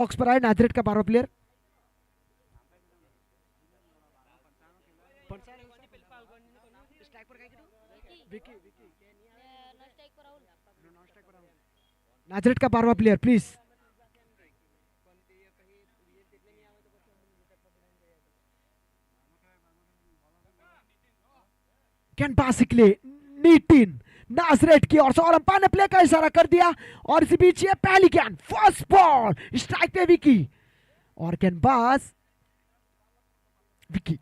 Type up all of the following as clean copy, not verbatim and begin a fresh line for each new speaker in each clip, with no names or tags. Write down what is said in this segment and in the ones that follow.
Box पर आए नाजरेट का 12वां प्लेयर। नाजरेट का 12वां प्लेयर प्लीज। कैन पास के लिए नीटिन नाजरेट की ओर से और अंपायर ने प्ले का इशारा कर दिया और इसी बीच ये पहली कैन फर्स्ट बॉल स्ट्राइक पे विकी और कैन पास विकी।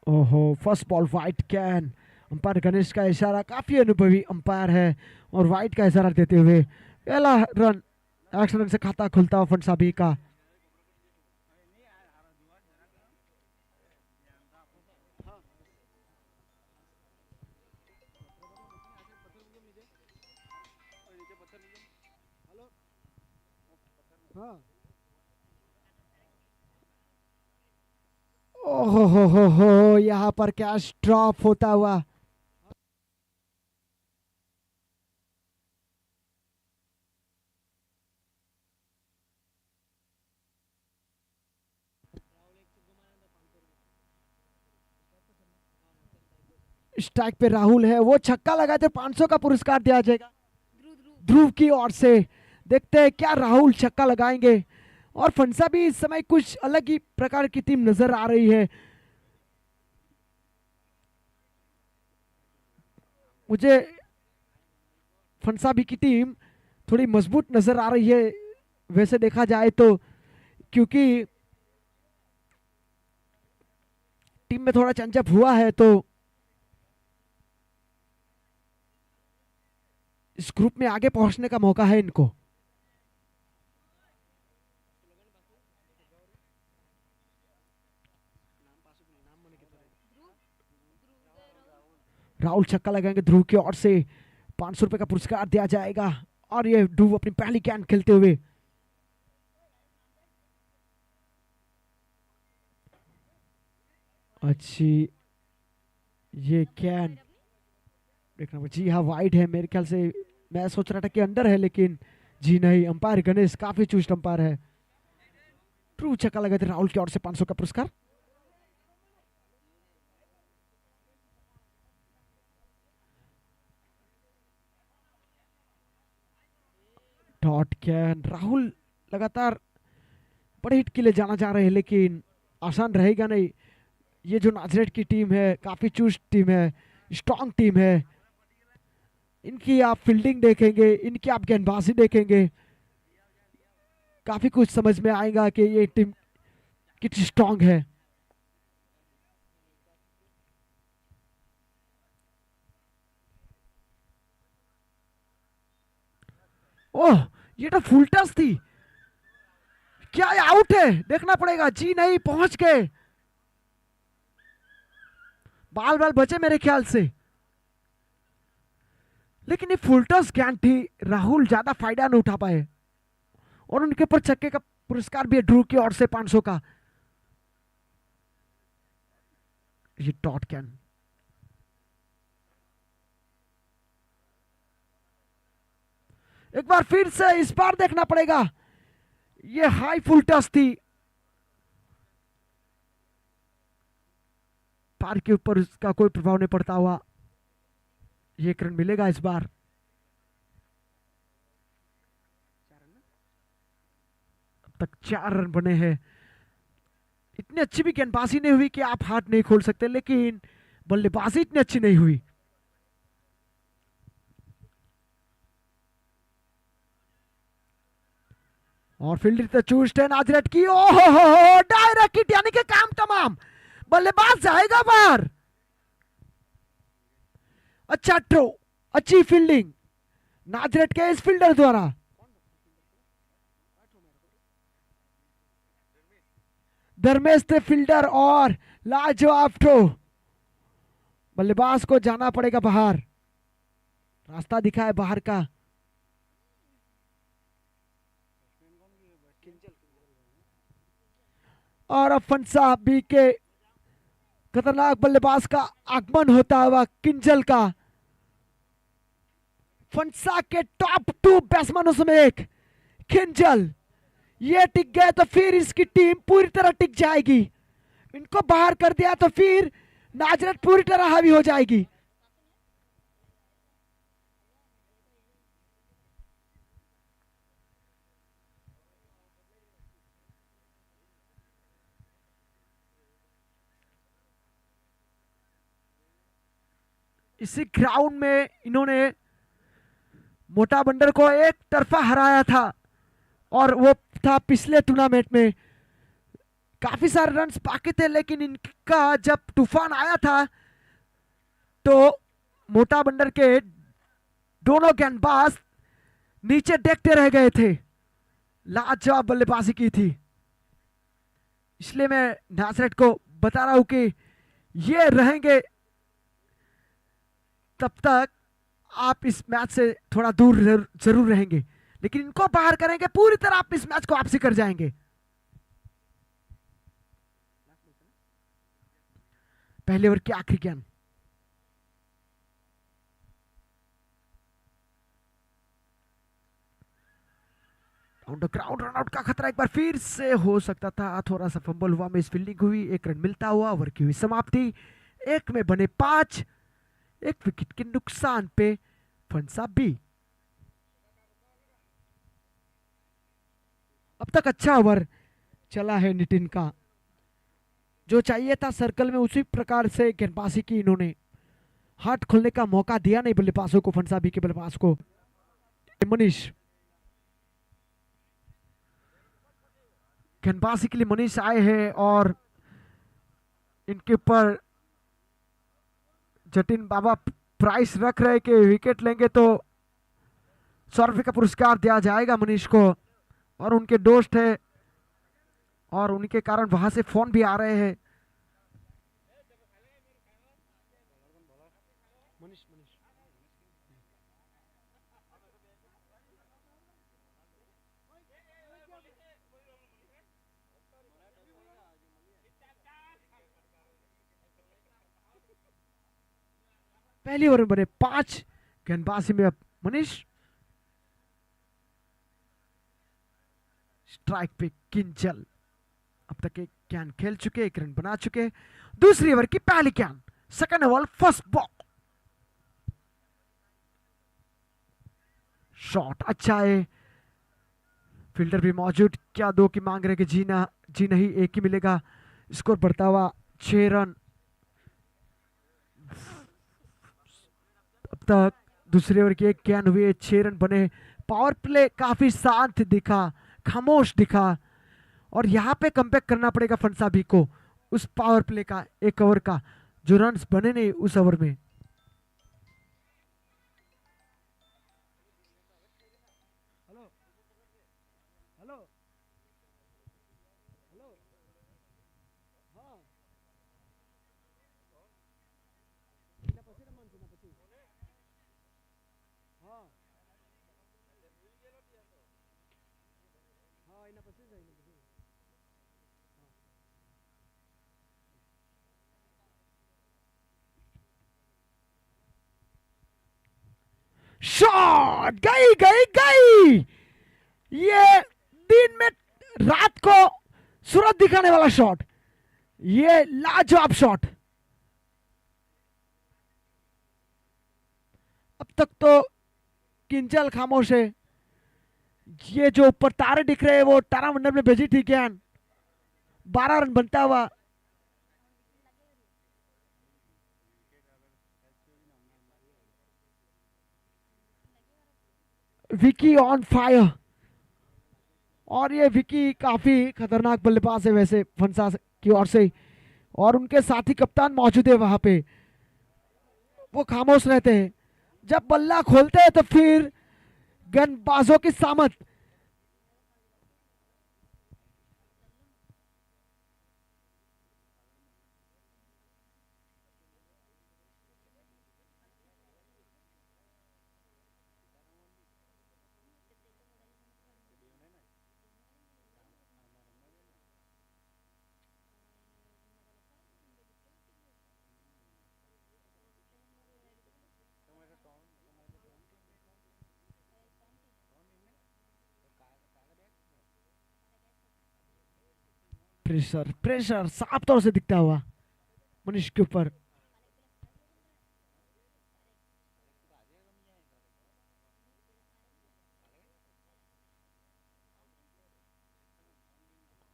ओहो फर्स्ट बॉल वाइट कैन। अंपायर गणेश का इशारा, काफी अनुभवी अंपायर है और वाइट का इशारा देते हुए पहला रन एक्शन रन से खाता खुलता हुआ फंसाबी का। ओहो हो यहाँ पर कैच ड्रॉप होता हुआ। स्ट्राइक पे राहुल है, वो छक्का लगाए थे, 500 का पुरस्कार दिया जाएगा ध्रुव की ओर से। देखते हैं क्या राहुल छक्का लगाएंगे और फंसा भी इस समय कुछ अलग ही प्रकार की टीम नजर आ रही है। मुझे फंसाबी की टीम थोड़ी मजबूत नजर आ रही है वैसे देखा जाए तो, क्योंकि टीम में थोड़ा चेंजअप हुआ है तो इस ग्रुप में आगे पहुंचने का मौका है इनको। राहुल छक्का लगाएंगे ध्रुव की ओर से, 500 रुपए का पुरस्कार दिया जाएगा और ये ध्रुव अपनी पहली कैन खेलते हुए। अच्छी ये कैन देखना, जी हाँ वाइड है मेरे ख्याल से। मैं सोच रहा था कि अंडर है लेकिन जी नहीं, अंपायर गणेश काफी चुस्त अंपायर है। ध्रुव छक्का लगाए थे राहुल की ओर से 500 का पुरस्कार। डॉट कैन राहुल लगातार बड़े हिट के लिए जाना जा रहे हैं लेकिन आसान रहेगा नहीं। ये जो नाजरेट की टीम है काफी चुस्त टीम है, स्ट्रॉन्ग टीम है। इनकी आप फील्डिंग देखेंगे, इनकी आप गेंदबाजी देखेंगे, काफी कुछ समझ में आएगा कि ये टीम कितनी स्ट्रॉन्ग है। ओह ये तो फुल टच थी, क्या ये आउट है? देखना पड़ेगा। जी नहीं, पहुंच गए, बाल बाल बचे मेरे ख्याल से, लेकिन ये फुल टच ज्ञान थी, राहुल ज्यादा फायदा नहीं उठा पाए और उनके ऊपर छक्के का पुरस्कार भी है ध्रुव की ओर से 500 का। ये डॉट कैन एक बार फिर से इस बार देखना पड़ेगा, ये हाई फुल टच थी, पार के ऊपर उसका कोई प्रभाव नहीं पड़ता हुआ। ये रन मिलेगा इस बार। अब तक 4 रन बने हैं। इतनी अच्छी भी गेंदबाजी नहीं हुई कि आप हाथ नहीं खोल सकते, लेकिन बल्लेबाजी इतनी अच्छी नहीं हुई। और फील्डर चूस्ट है नाजरेट की, ओहो डायरेक्ट हिट, यानी कि काम तमाम, बल्लेबाज जाएगा बाहर। अच्छा थ्रो, अच्छी फील्डिंग नाजरेट के इस फील्डर द्वारा। धर्मेश थे फील्डर और लाजवाब थ्रो, बल्लेबाज को जाना पड़ेगा बाहर, रास्ता दिखा है बाहर का। और अब फंसा बी के खतरनाक बल्लेबाज का आगमन होता हुआ किंजल का। फंसा के टॉप 2 बैट्समैनों में एक किंजल, ये टिक गए तो फिर इसकी टीम पूरी तरह टिक जाएगी। इनको बाहर कर दिया तो फिर नाजरत पूरी तरह हावी हो जाएगी। इसी ग्राउंड में इन्होंने मोटा बंदर को एक तरफा हराया था और वो था पिछले टूर्नामेंट में। काफी सारे रन्स बाकी थे, लेकिन इनका जब तूफान आया था तो मोटा बंदर के दोनों गेंदबाज नीचे देखते रह गए थे। लाजवाब बल्लेबाजी की थी। इसलिए मैं नासरेट को बता रहा हूं कि ये रहेंगे तब तक आप इस मैच से थोड़ा दूर जरूर रहेंगे, लेकिन इनको बाहर करेंगे पूरी तरह आप इस मैच को वापसी कर जाएंगे। पहले ओवर की आखिरी गेंद, ग्राउंड रनआउट का खतरा एक बार फिर से हो सकता था। थोड़ा सा फंबल हुआ, मिस फील्डिंग हुई, एक रन मिलता हुआ ओवर की हुई समाप्ति। एक में बने 5, एक विकेट के नुकसान पे फंसा बी। अब तक अच्छा ओवर चला है नितिन का। जो चाहिए था सर्कल में उसी प्रकार से गेंदबाजी की इन्होंने। हाथ खोलने का मौका दिया नहीं बल्लेबाजों को, फंसा बी के बल्लेबाज को। मनीष गेंदबाजी के लिए मनीष आए हैं और इनके ऊपर जतिन बाबा प्राइस रख रहे कि विकेट लेंगे तो 100 रुपये का पुरस्कार दिया जाएगा मनीष को। और उनके दोस्त है और उनके कारण वहां से फोन भी आ रहे हैं। पहली ओवर में बने 5, गेंदबाजी में अब मनीष। स्ट्राइक पे किंजल। अब तक एक गेंद खेल चुके, एक रन बना चुके। दूसरी ओवर की पहली गेंद, second over first ball. Shot अच्छा है, फील्डर भी मौजूद। क्या 2 की मांग रहे कि जी ना, जी नहीं, 1 ही मिलेगा। स्कोर बढ़ता हुआ 6 रन। अब तक दूसरे ओवर की एक गेंद हुई, 6 रन बने। पावर प्ले काफी शांत दिखा, खामोश दिखा और यहाँ पे कमबैक करना पड़ेगा फंसाबी को उस पावर प्ले का, 1 ओवर का जो रन्स बने नहीं उस ओवर में। शॉट गई गई गई, ये दिन में रात को सूरज दिखाने वाला शॉट, ये लाजवाब शॉट। अब तक तो किंजल खामोश है। ये जो ऊपर तारे दिख रहे हैं वो तारामंडल में भेजी थी गेंद, 12 रन बनता हुआ। विकी ऑन फायर, और ये विकी काफी खतरनाक बल्लेबाज है वैसे फंसा की ओर से, और उनके साथी कप्तान मौजूद है वहां पे। वो खामोश रहते हैं, जब बल्ला खोलते हैं तो फिर गेंदबाजों की सामत। प्रेशर प्रेशर साफ तौर से दिखता हुआ मनीष के ऊपर।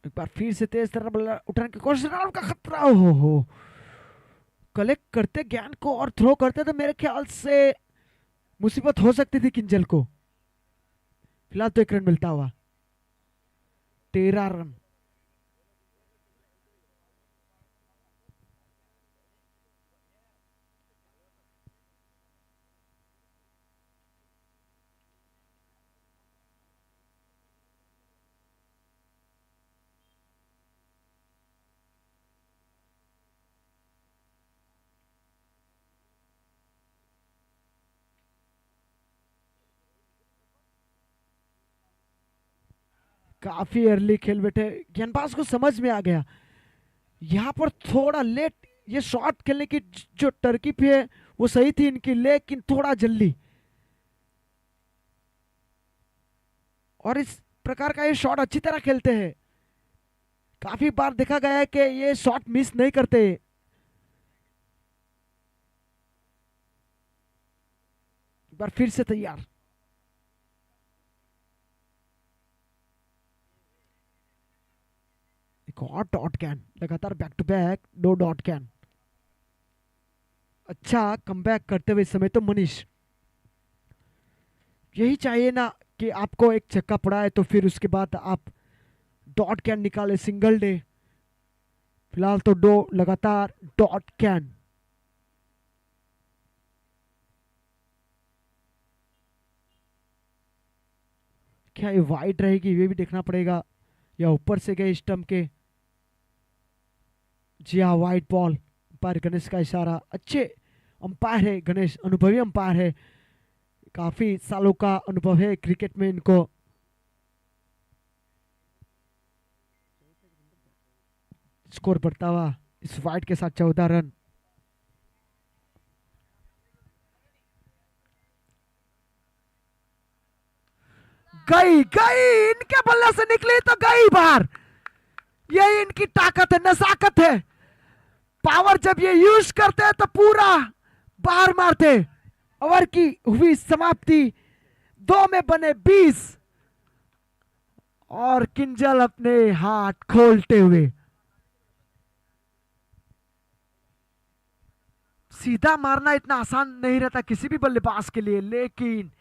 एक बार फिर से तेज तरह बल्ला उठाने की कोशिश, राहुल का खतरा। हो कलेक्ट करते ज्ञान को और थ्रो करते तो मेरे ख्याल से मुसीबत हो सकती थी किंजल को। फिलहाल तो एक रन मिलता हुआ, 13 रन। काफी अर्ली खेल बैठे, गेंदबाज को समझ में आ गया यहाँ पर थोड़ा लेट ये शॉट खेलने की जो तरकीब है वो सही थी इनकी, लेकिन थोड़ा जल्दी। और इस प्रकार का ये शॉट अच्छी तरह खेलते हैं, काफी बार देखा गया है कि ये शॉट मिस नहीं करते। एक बार फिर से तैयार, एक और डॉट कैन, लगातार बैक टू बैक 2 डॉट कैन। अच्छा कमबैक करते हुए इस समय तो मनीष, यही चाहिए ना कि आपको एक छक्का पड़ा है तो फिर उसके बाद आप डॉट कैन निकाले, सिंगल डे। फिलहाल तो 2 लगातार डॉट कैन। क्या ये वाइड रहेगी ये भी देखना पड़ेगा, या ऊपर से गए स्टंप के। जी हाँ वाइड बॉल। अंपायर गणेश का इशारा, अच्छे अंपायर है गणेश, अनुभवी अंपायर है, काफी सालों का अनुभव है क्रिकेट में इनको। स्कोर बढ़ता हुआ इस वाइड के साथ 14 रन। गई गई, इनके बल्ले से निकली तो गई बाहर। यही इनकी ताकत है, नजाकत है। पावर जब ये यूज करते हैं तो पूरा बाहर मारते। ओवर की हुई समाप्ति, 2 में बने 20 और किंजल अपने हाथ खोलते हुए। सीधा मारना इतना आसान नहीं रहता किसी भी बल्लेबाज के लिए, लेकिन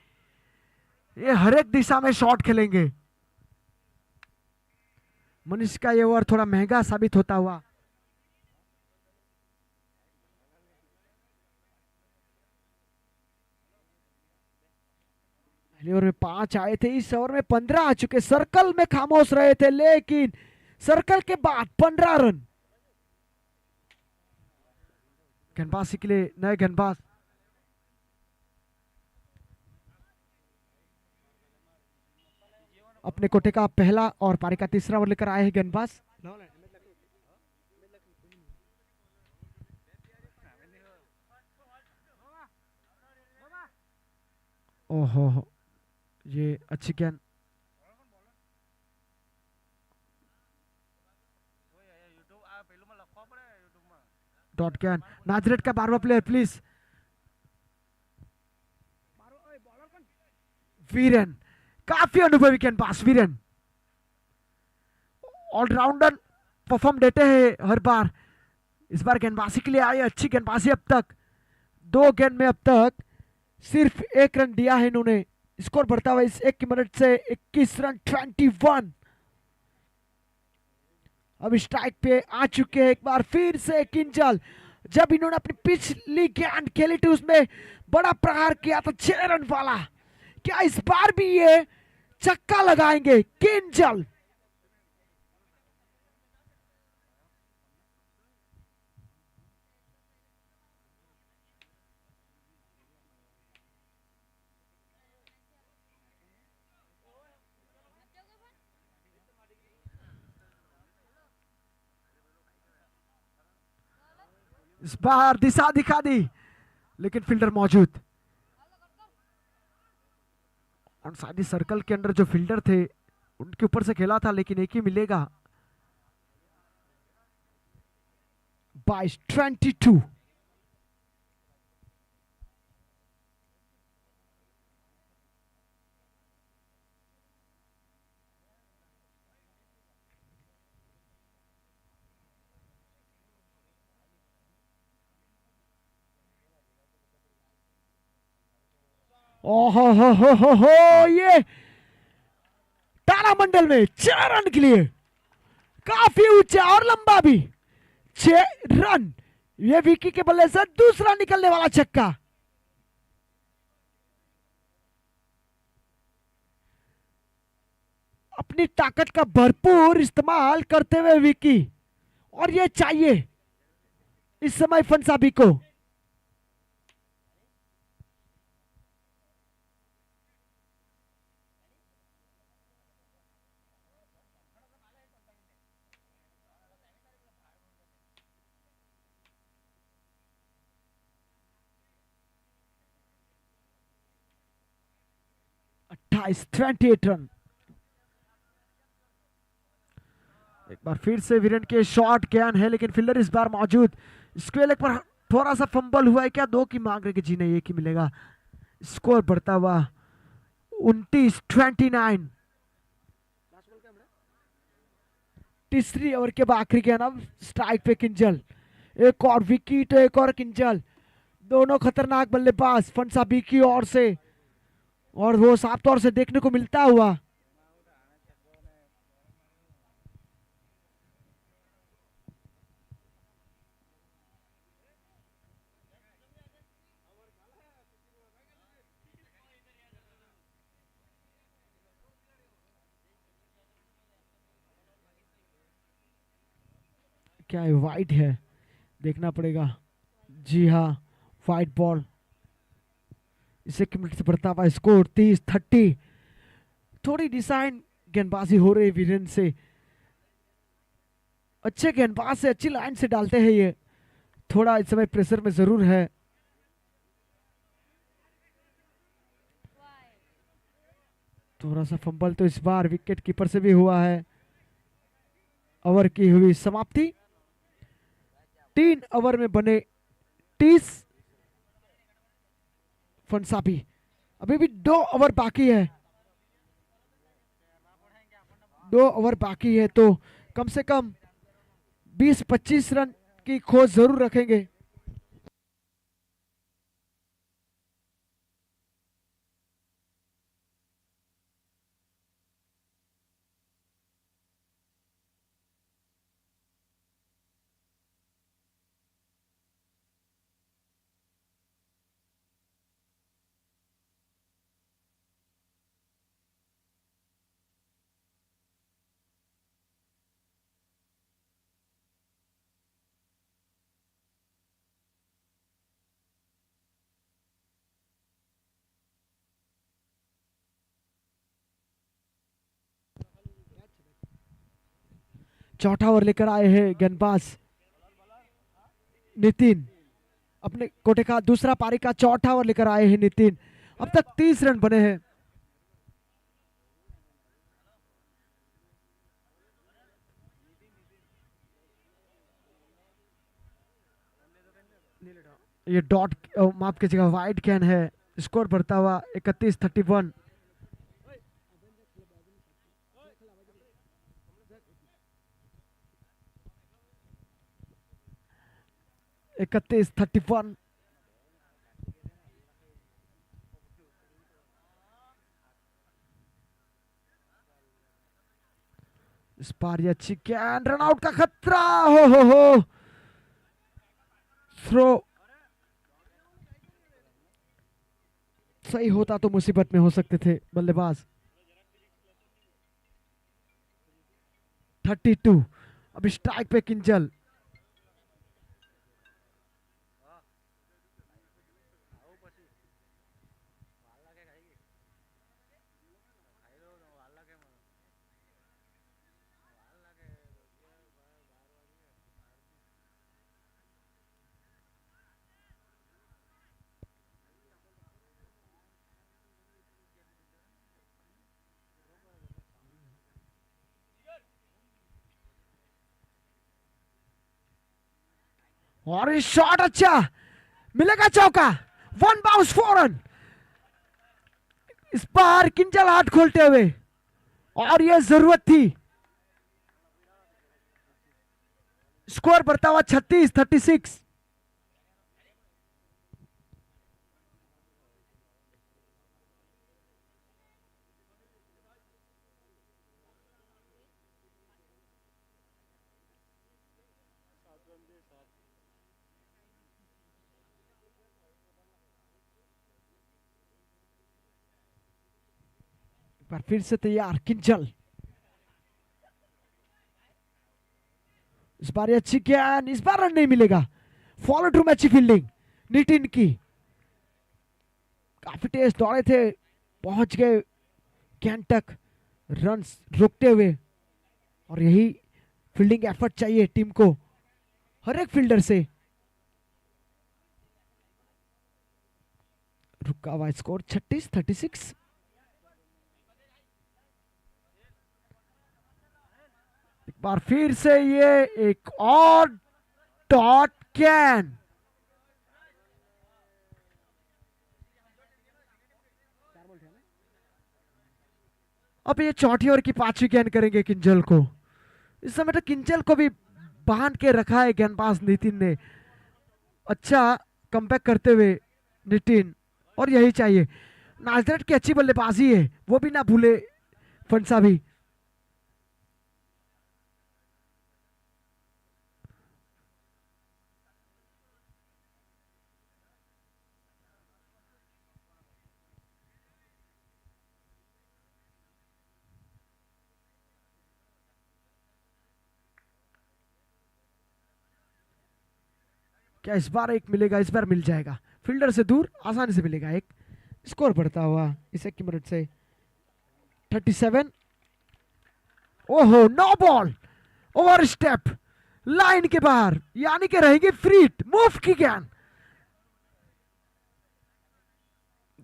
ये हर एक दिशा में शॉट खेलेंगे। मनीष का ये ओवर थोड़ा महंगा साबित होता हुआ। पहले ओवर में 5 आए थे, इस ओवर में 15 आ चुके। सर्कल में खामोश रहे थे, लेकिन सर्कल के बाद 15 रन। गेंदबाजी के लिए नए गेंदबाज, अपने कोटे का पहला और पारी का तीसरा ओवर लेकर आए हैं गेंदबाज। ओहो ये अच्छी गेंद, डॉट कैन। नाजरेट का 12वां प्लेयर प्लीज। वीरेन, काफी अनुभवी गेंदबाज वीरेन, ऑलराउंडर परफॉर्म देते हैं हर बार। इस बार गेंदबाजी के लिए आए, अच्छी गेंदबाजी। अब तक 2 गेंद में अब तक सिर्फ 1 रन दिया है इन्होंने। स्कोर बढ़ता हुआ इस 1 की मदद से 21 रन 21। अब स्ट्राइक पे आ चुके हैं एक बार फिर से किंजल। जब इन्होंने अपनी पिछली गेंद खेली थी उसमें बड़ा प्रहार किया था 6 रन वाला, क्या इस बार भी ये छक्का लगाएंगे किंजल? इस बार दिशा दिखा दी, लेकिन फील्डर मौजूद। और शायद सर्कल के अंदर जो फील्डर थे उनके ऊपर से खेला था, लेकिन एक ही मिलेगा। 22। ओहो हो, ये तारामंडल में 4 रन के लिए काफी ऊंचा और लंबा भी 6 रन। ये विकी के बल्ले से दूसरा निकलने वाला छक्का। अपनी ताकत का भरपूर इस्तेमाल करते हुए विकी, और ये चाहिए इस समय फंसाबी को। अट्ठाईस 28 रन। एक बार फिर से वीरेन के शॉट कैन है, लेकिन फील्डर इस बार मौजूद। स्क्वेल एक पर थोड़ा सा फंबल हुआ है क्या, 2 की मांग रहे कि जी नहीं, 1 ही मिलेगा। स्कोर बढ़ता हुआ 29-29। तीसरी ओवर के बाद आखिरी गेंद, अब स्ट्राइक पे किंजल। एक और विकेट, एक और किंजल। दोनों खतरनाक बल्लेबाज फंसाबी की ओर से, और वो साफ तौर से देखने को मिलता हुआ। क्या है, वाइड है, देखना पड़ेगा। जी हाँ, वाइड बॉल। इसे मिनट से बढ़ता हुआ स्कोर 30-30। थोड़ी डिजाइन गेंदबाजी हो रही है वीरेन से। अच्छे गेंदबाज से, अच्छी लाइन से डालते हैं ये। थोड़ा इस समय प्रेशर में जरूर है। थोड़ा सा फंबल तो इस बार विकेट कीपर से भी हुआ है। ओवर की हुई समाप्ति। 3 ओवर में बने 30 फंसाबी। अभी भी 2 ओवर बाकी है। 2 ओवर बाकी है, तो कम से कम 20-25 रन की खोज जरूर रखेंगे। चौथा ओवर लेकर आए हैं गेंदबाज नितिन। अपने कोटे का दूसरा पारी का चौथा ओवर लेकर आए हैं नितिन। अब तक 30 रन बने हैं। ये डॉट, माफ कीजिएगा, वाइड कैन है। स्कोर बढ़ता हुआ 31-31। 31-31। इस बार ये अच्छी कैन, रन आउट का खतरा। हो थ्रो सही होता तो मुसीबत में हो सकते थे बल्लेबाज। 32। अब स्ट्राइक पे किंजल। और इस शॉट अच्छा, मिलेगा चौका, वन बाउंस 4 रन। इस बार किंजल हाथ खोलते हुए, और यह जरूरत थी। स्कोर बढ़ता हुआ 36-36। पर फिर से तैयार किंजल। इस बार अच्छी गेंद, इस बार रन नहीं मिलेगा। फॉलो थ्रू में अच्छी फील्डिंग नितिन की, काफी तेज दौड़े थे, पहुंच गए गेंद तक रन रोकते हुए। और यही फील्डिंग एफर्ट चाहिए टीम को हर एक फील्डर से। रुका हुआ स्कोर 36-36। एक बार फिर से ये एक और डॉट कैन। अब ये चौथी ओवर की 5वीं गेंद करेंगे किंजल को। इस समय तो किंजल को भी बांध के रखा है गेंदबाज नितिन ने। अच्छा कमबैक करते हुए नितिन, और यही चाहिए। नाजरेट की अच्छी बल्लेबाजी है, वो भी ना भूले फंसा भी। क्या इस बार एक मिलेगा? इस बार मिल जाएगा, फील्डर से दूर आसानी से मिलेगा एक। स्कोर बढ़ता हुआ इस 1 मिनट से 37। ओहो, no ball, over step, line के बाहर, यानी कि रहेगी फ्री हिट। मूव की गेंद,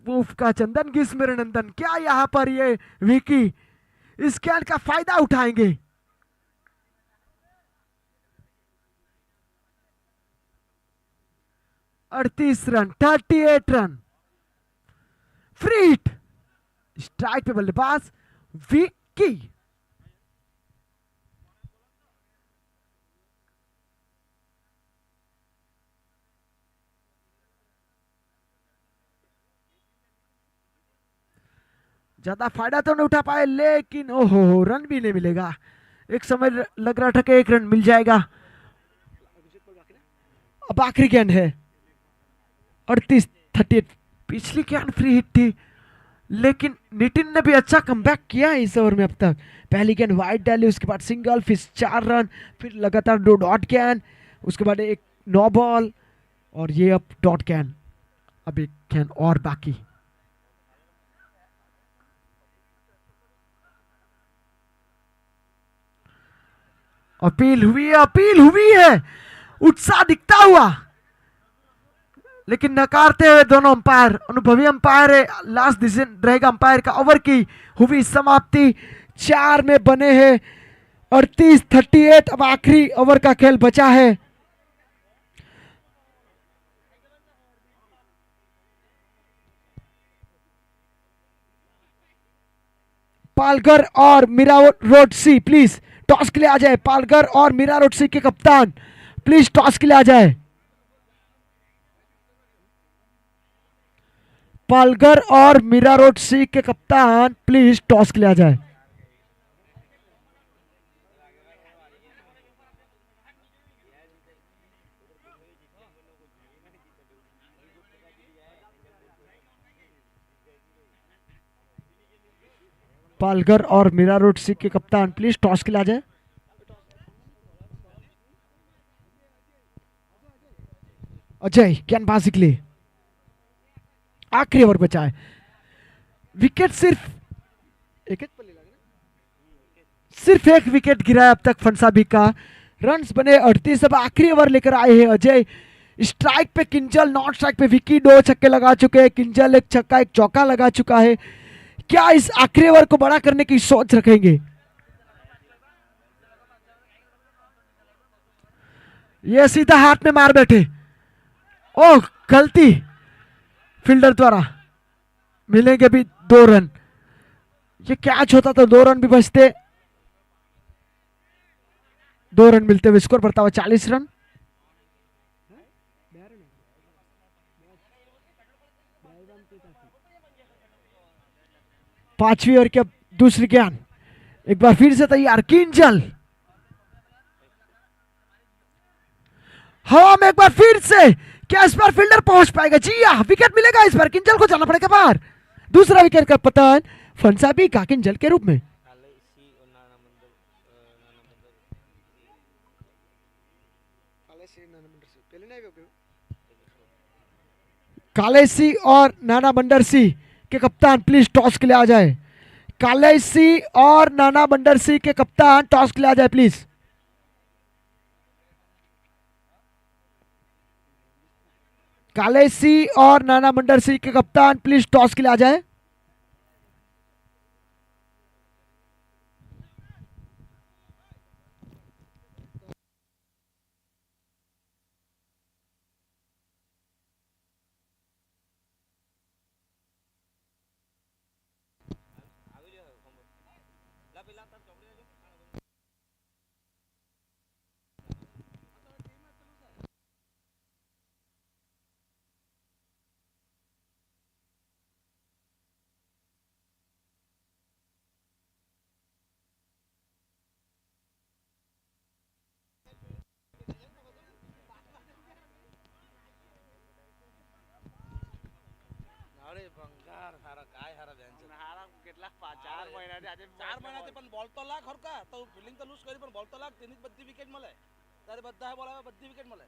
मूव का चंदन की स्मरण नंदन। क्या यहां पर ये विकी इस गेंद का फायदा उठाएंगे? अड़तीस run, 38 run, free hit. Strike पे बल्लेबाज विकी। ज्यादा फायदा तो नहीं उठा पाए, लेकिन ओहो, रन भी नहीं मिलेगा। एक समय लग रहा था कि एक रन मिल जाएगा। अब आखिरी गेंद है 38-38। पिछली गेंद फ्री हिट थी, लेकिन नितिन ने भी अच्छा कमबैक किया है इस ओवर में। अब तक पहली गेंद वाइड डाली, उसके बाद सिंगल, फिर 4 रन, फिर लगातार 2 डॉट गेंद, उसके बाद एक नो बॉल, और ये अब डॉट गेंद। अब एक गेंद और बाकी। अपील हुई है, उत्साह दिखता हुआ, लेकिन नकारते हुए दोनों अंपायर। अनुभवी अंपायर है, लास्ट डिसीजन रहेगा अंपायर का। ओवर की हुई समाप्ति, 4 में बने हैं 38-38। अब आखिरी ओवर का खेल बचा है। पालघर और मीरा रोड सी प्लीज टॉस के लिए आ जाए। पालघर और मीरा रोड सी के कप्तान प्लीज टॉस के लिए आ जाए। पालघर और मीरा रोड सी के कप्तान प्लीज टॉस के लिए आ जाए। पालघर और मीरा रोड सी के कप्तान प्लीज टॉस के लिए आ जाए। अजय गेंदबाजी के लिए आखिरी ओवर बचा है। विकेट सिर्फ एक विकेट गिरा है अब तक फंसाबी का। रन्स बने 38। अब आखिरी ओवर लेकर आए हैं अजय। स्ट्राइक पे किंजल, नॉट स्ट्राइक पे विकी 2 छक्के लगा चुके हैं। किंजल 1 छक्का 1 चौका लगा चुका है। क्या इस आखिरी ओवर को बड़ा करने की सोच रखेंगे? ये सीधा हाथ में मार बैठे। ओह, गलती फील्डर द्वारा। मिलेंगे भी 2 रन। ये कैच होता तो 2 रन भी बचते। 2 रन मिलते हुए स्कोर बढ़ता हुआ 40 रन। पांचवी ओवर के दूसरी गेंद एक बार फिर से तैयार। किंजल हवा में एक बार फिर से। क्या इस बार फील्डर पहुंच पाएगा? जी हाँ, विकेट मिलेगा इस बार। किंजल को जाना पड़ेगा बाहर। दूसरा विकेट का पतन फंसाबी का किंजल के रूप में। कालेसी और नाना बंडर सिंह के कप्तान प्लीज टॉस के लिए आ जाए। कालेसी और नाना बंडर सिंह के कप्तान टॉस के लिए आ जाए प्लीज। कालेसी और नाना बंडर सिंह के कप्तान प्लीज टॉस के लिए आ जाए।
बॉल तो लाख हर का तो फील्डिंग तो लूज करी पण बॉल तो लाख तीन बद्दी विकेट मले तारे बद्दा है बोला बद्दी विकेट मले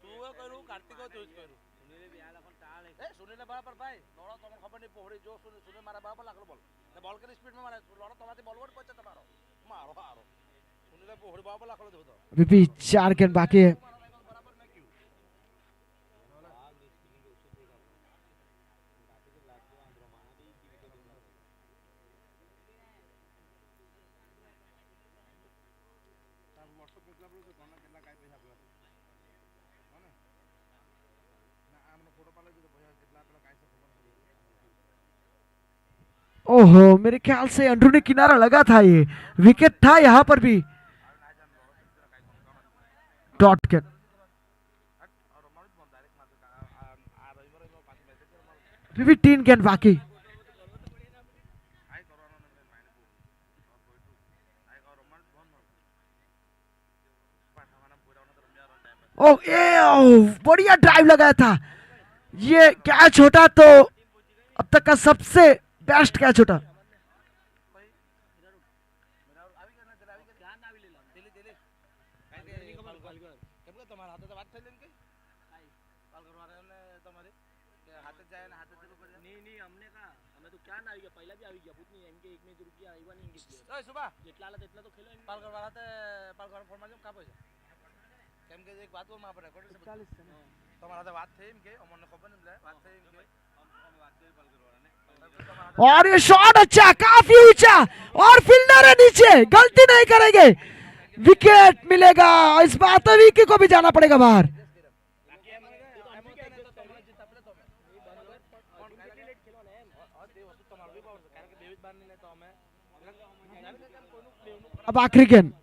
तू करू कार्तिक तू करू सुनील भी आला पण टाळ ए सुनील बड़ा पर भाई लोड़ा तुम खबर नहीं पोहड़ी जो सुनील मारा बड़ा पर लागलो बॉल ते बॉल के स्पीड में मारा लोड़ा तुम्हारे बॉल वर पहुंचा मारो मारो मारो सुनील पोहड़ी बड़ा पर लागलो देखो तो
अभी भी 4 गेंद बाकी है। ओहो, मेरे ख्याल से अंदरूनी किनारा लगा था। ये विकेट था यहां पर भी। डॉट के भी 3 गेंद बाकी। ओह, बढ़िया ड्राइव लगाया था। ये कैच होता तो अब तक का सबसे बेस्ट कैच होता।
एक बात बोल मापरे कोटे से तुम्हारा तो बात थे इनके अमन ने खबर नहीं मिला बात थे इनके
और ये शॉट अच्छा, काफी ऊंचा और फील्डर है नीचे। गलती नहीं करेंगे, विकेट मिलेगा। इस बार तो विकी को भी जाना पड़ेगा बाहर। अब आखिरी गेंद।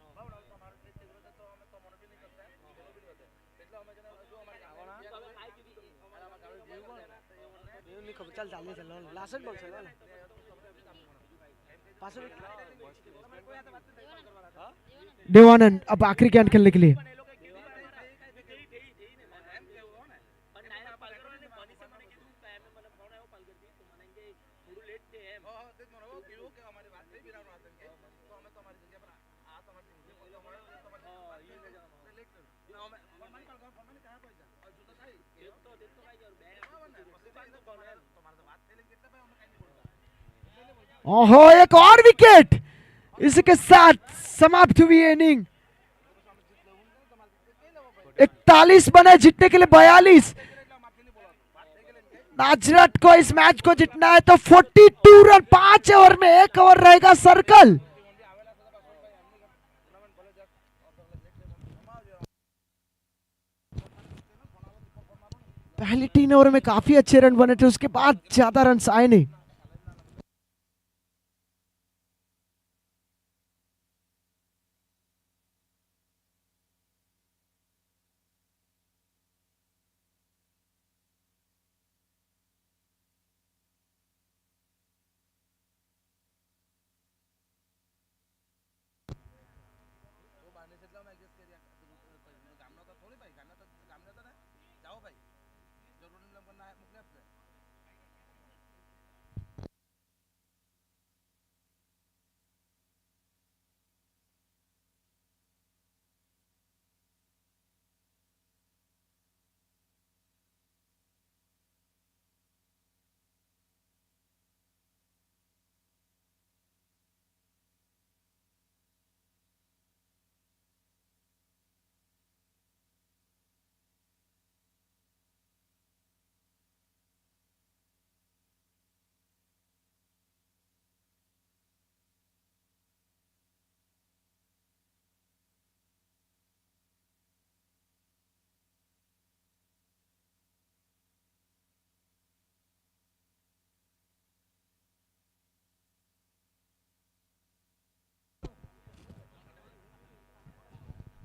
देवानंद अब आखिरी गेंद खेलने के लिए। ओहो, एक और विकेट। इसके साथ समाप्त हुई इनिंग। 41 बने, जीतने के लिए 42। नाजरथ को इस मैच को जीतना है तो 42 रन 5 ओवर में 1 ओवर रहेगा सर्कल। पहले 3 ओवर में काफी अच्छे रन बने थे, उसके बाद ज्यादा रन आए नहीं।
तो बांधे से मैं एडजस्ट कर गामना तो थोड़ी भाई गामना तो ना जाओ भाई जरूर नहीं करना है मुझे आपसे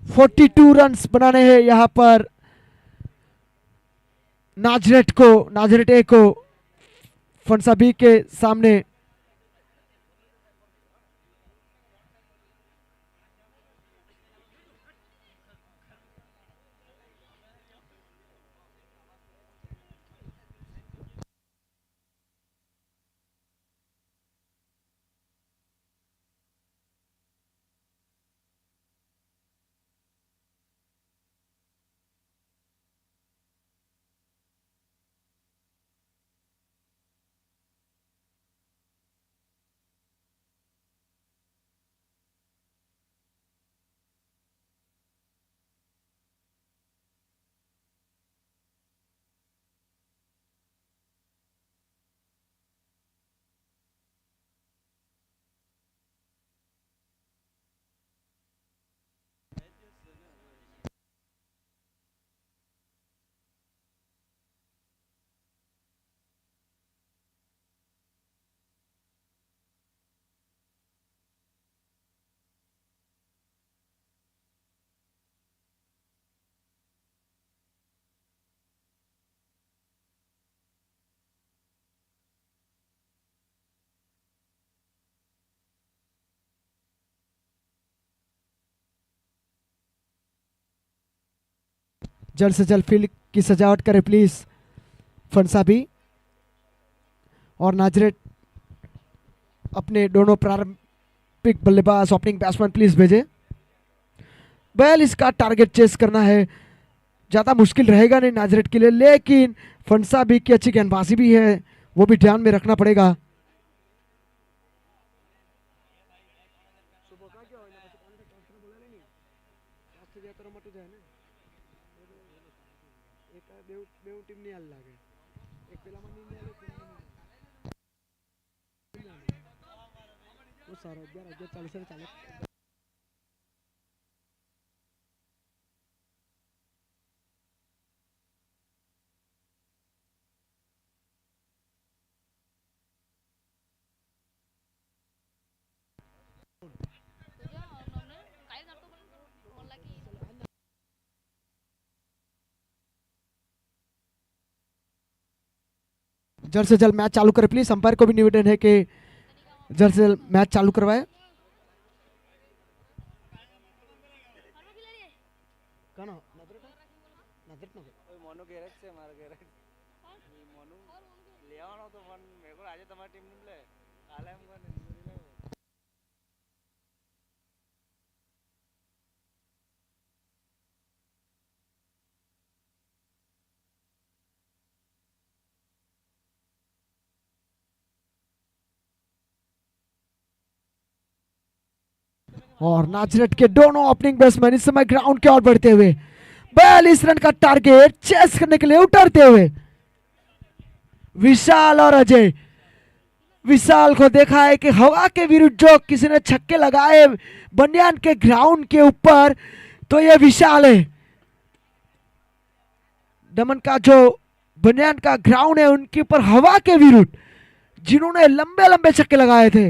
42 रन बनाने हैं यहाँ पर नाजरेट ए को फंसा बी के सामने। जल्द से जल्द फील्ड की सजावट करें प्लीज फंसा भी और नाजरेट अपने दोनों प्रारंभिक बल्लेबाज ओपनिंग बैट्समैन प्लीज भेजे। 42 का टारगेट चेस करना है, ज्यादा मुश्किल रहेगा नहीं नाजरेट के लिए, लेकिन फंसा भी की अच्छी गेंदबाजी भी है, वो भी ध्यान में रखना पड़ेगा। जल्द से जल्द मैच चालू करें प्लीज, अंपायर को भी निवेदन है कि जल्द से जल्द मैच चालू करवाए। और नाजरेट के दोनों ओपनिंग बैट्समैन इस समय ग्राउंड की ओर बढ़ते हुए 42 रन का टारगेट चेस करने के लिए उतरते हुए विशाल और अजय। विशाल को देखा है कि हवा के विरुद्ध जो किसी ने छक्के लगाए बनियान के ग्राउंड के ऊपर, तो ये विशाल है। दमन का जो बनियान का ग्राउंड है उनके ऊपर हवा के विरुद्ध, जिन्होंने लंबे लंबे छक्के लगाए थे।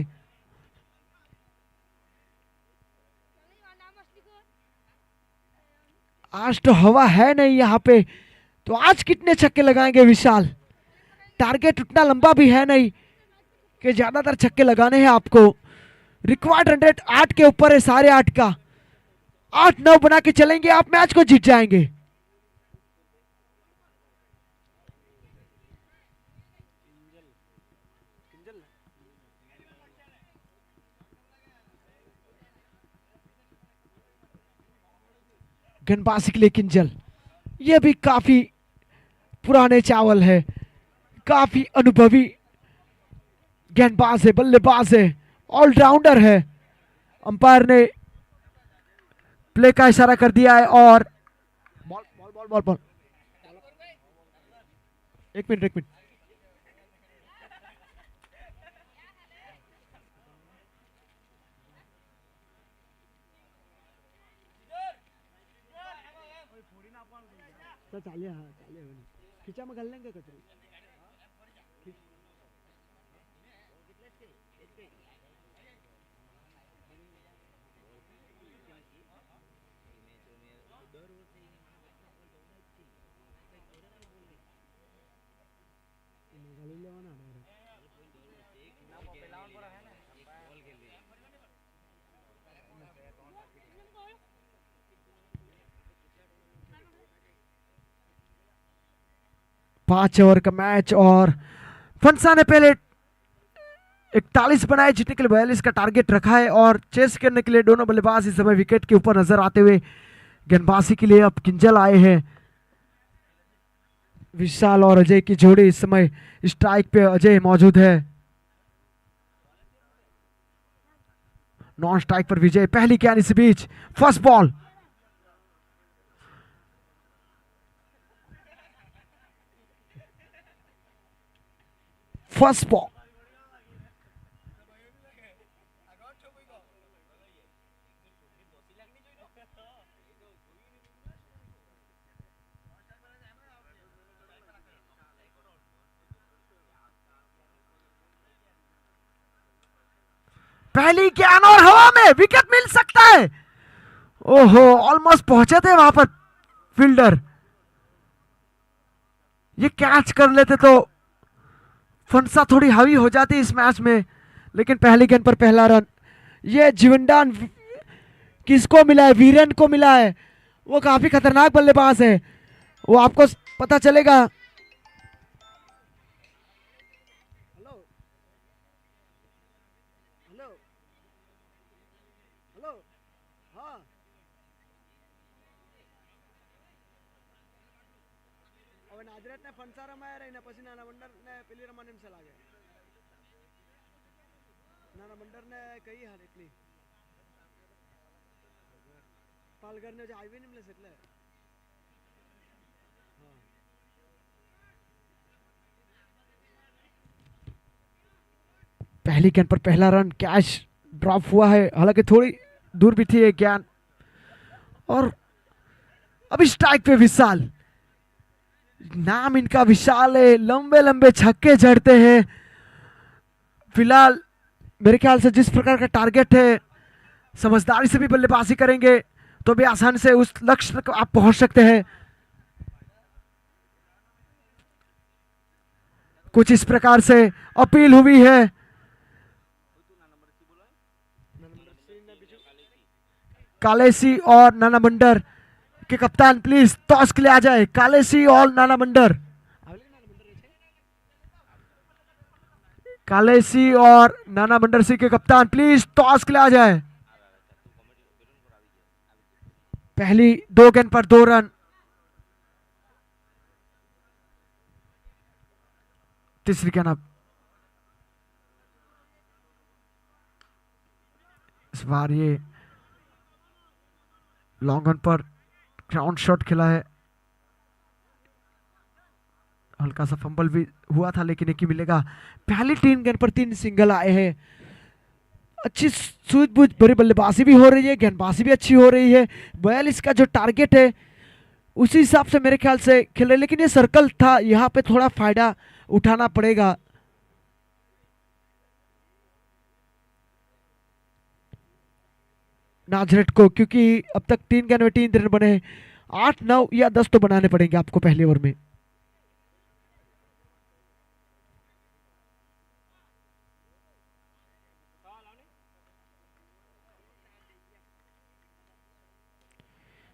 आज तो हवा है नहीं यहाँ पे, तो आज कितने छक्के लगाएंगे विशाल? टारगेट उतना लंबा भी है नहीं कि ज्यादातर छक्के लगाने हैं आपको। रिक्वायर्ड 100 8 के ऊपर है, सारे 8 का 8-9 बना के चलेंगे, आप मैच को जीत जाएंगे। गेंदबाजी के लिए किंजल, ये भी काफी पुराने चावल है, काफी अनुभवी गेंदबाज है, बल्लेबाज है, ऑलराउंडर है। अंपायर ने प्ले का इशारा कर दिया है और ball ball ball ball ball. एक मिनट एक मिनट। चालिए, हाँ चालिए, खींचा में घल लेंगे कचरे। पांच ओवर का मैच और फंसा ने पहले 41 बनाए, जीतने के लिए 42 का टारगेट रखा है और चेस करने के लिए दोनों बल्लेबाज इस समय विकेट के ऊपर नजर आते हुए गेंदबाजी के लिए अब किंजल आए हैं। विशाल और अजय की जोड़ी इस समय स्ट्राइक पे अजय मौजूद है, नॉन स्ट्राइक पर विजय। पहली गेंद इस बीच, फर्स्ट बॉल, फर्स्ट बॉल। पहली गेंद और हवा में विकेट मिल सकता है। ओहो, ऑलमोस्ट पहुंचे थे वहां पर फील्डर, ये कैच कर लेते तो फंसा थोड़ी हावी हो जाती इस मैच में, लेकिन पहली गेंद पर पहला रन। ये जीवनदान किसको मिला है? वीरेन को मिला है, वो काफी खतरनाक बल्लेबाज है, वो आपको पता चलेगा। हेलो हेलो हेलो, हाँ હવે નાજરાત ને ફણસા રમાયા રહી ને પછી નાના મંડર ને પેલી રમાને એમ લાગે, નાના મંડર ને કઈ હાલ એટલી પાલઘર ને જે હાઈવે ને મળે એટલે पहली गेंद पर पहला रन, कैच ड्रॉप हुआ है, हालांकि थोड़ी दूर भी थी एक गेंद। और अभी स्ट्राइक पे विशाल, नाम इनका विशाल है, लंबे लंबे छक्के जड़ते हैं। फिलहाल मेरे ख्याल से जिस प्रकार का टारगेट है, समझदारी से भी बल्लेबाजी करेंगे तो भी आसानी से उस लक्ष्य तक आप पहुंच सकते हैं। कुछ इस प्रकार से अपील हुई है। कालेसी और नाना मंडर के कप्तान प्लीज टॉस के लिए आ जाए। कालेसी और नाना मंडर, कालेसी और नाना मंडर सिंह के कप्तान प्लीज टॉस के लिए आ जाए। पहली 2 गेंद पर 2 रन। तीसरी गेंद अब, इस बार ये लॉन्ग ऑन पर ग्राउंड शॉट खेला है, हल्का सा फंबल भी हुआ था लेकिन एक ही मिलेगा। पहली 3 गेंद पर 3 सिंगल आए हैं। अच्छी सूझबूझ भरी बल्लेबाजी भी हो रही है, गेंदबाजी भी अच्छी हो रही है। 42 का जो टारगेट है उसी हिसाब से मेरे ख्याल से खेल रहे, लेकिन ये सर्कल था, यहाँ पे थोड़ा फायदा उठाना पड़ेगा। नाजरेट को, क्योंकि अब तक 3 गेंद में 3 रन बने हैं। 8, 9 या 10 तो बनाने पड़ेंगे आपको पहले ओवर में।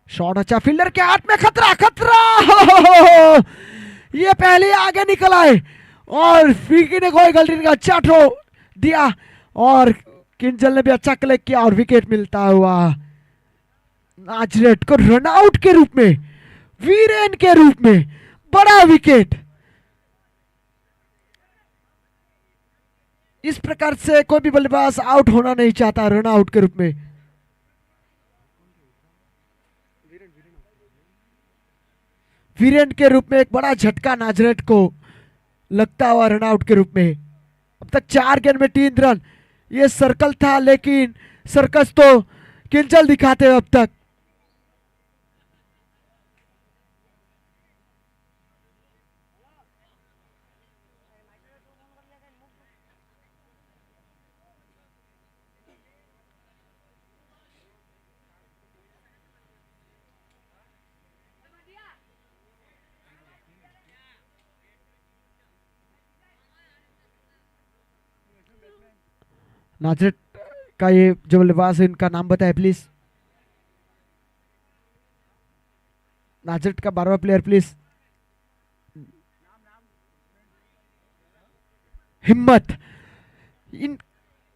शॉट अच्छा, फील्डर के हाथ में, खतरा खतरा ये पहले आगे निकल आए और विकी ने कोई गलती का अच्छा थ्रो दिया और किंजल ने भी अच्छा कलेक्ट किया और विकेट मिलता हुआ नाजरेट को रनआउट के रूप में, वीरेन के रूप में बड़ा विकेट। इस प्रकार से कोई भी बल्लेबाज आउट होना नहीं चाहता रनआउट के रूप में। वीरेन के रूप में एक बड़ा झटका नाजरेट को लगता हुआ रनआउट के रूप में। अब तक 4 गेंद में 3 रन, ये सर्कल था, लेकिन सर्कस तो किंजल दिखाते हैं अब तक। नाजरेट का ये जो बल्लेबाज है, इनका नाम बताए प्लीज। नाजरेट का 12वां प्लेयर प्लीज। हिम्मत, इन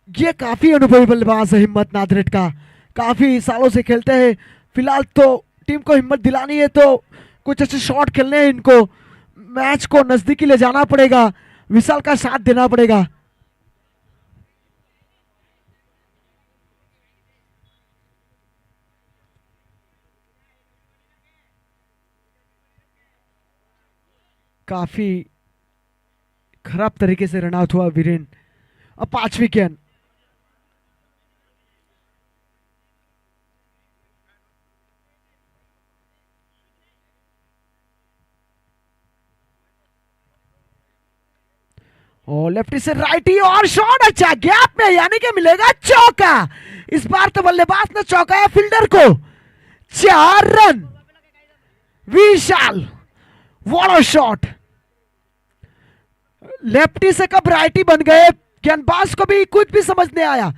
ये काफी अनुभवी बल्लेबाज है हिम्मत नाजरेट का, काफी सालों से खेलते हैं। फिलहाल तो टीम को हिम्मत दिलानी है तो कुछ अच्छे शॉट खेलने हैं इनको, मैच को नजदीकी ले जाना पड़ेगा, विशाल का साथ देना पड़ेगा। काफी खराब तरीके से रन आउट हुआ वीरेन। अब 5वीं गेंद, और लेफ्टी से राइटी और शॉट अच्छा गैप में, यानी कि मिलेगा चौका। इस बार तो बल्लेबाज ने चौकाया फील्डर को। 4 run, Vishal what shot. Lefty से कब राइटी बन गए, गेंदबाज को भी कुछ भी समझ नहीं आया।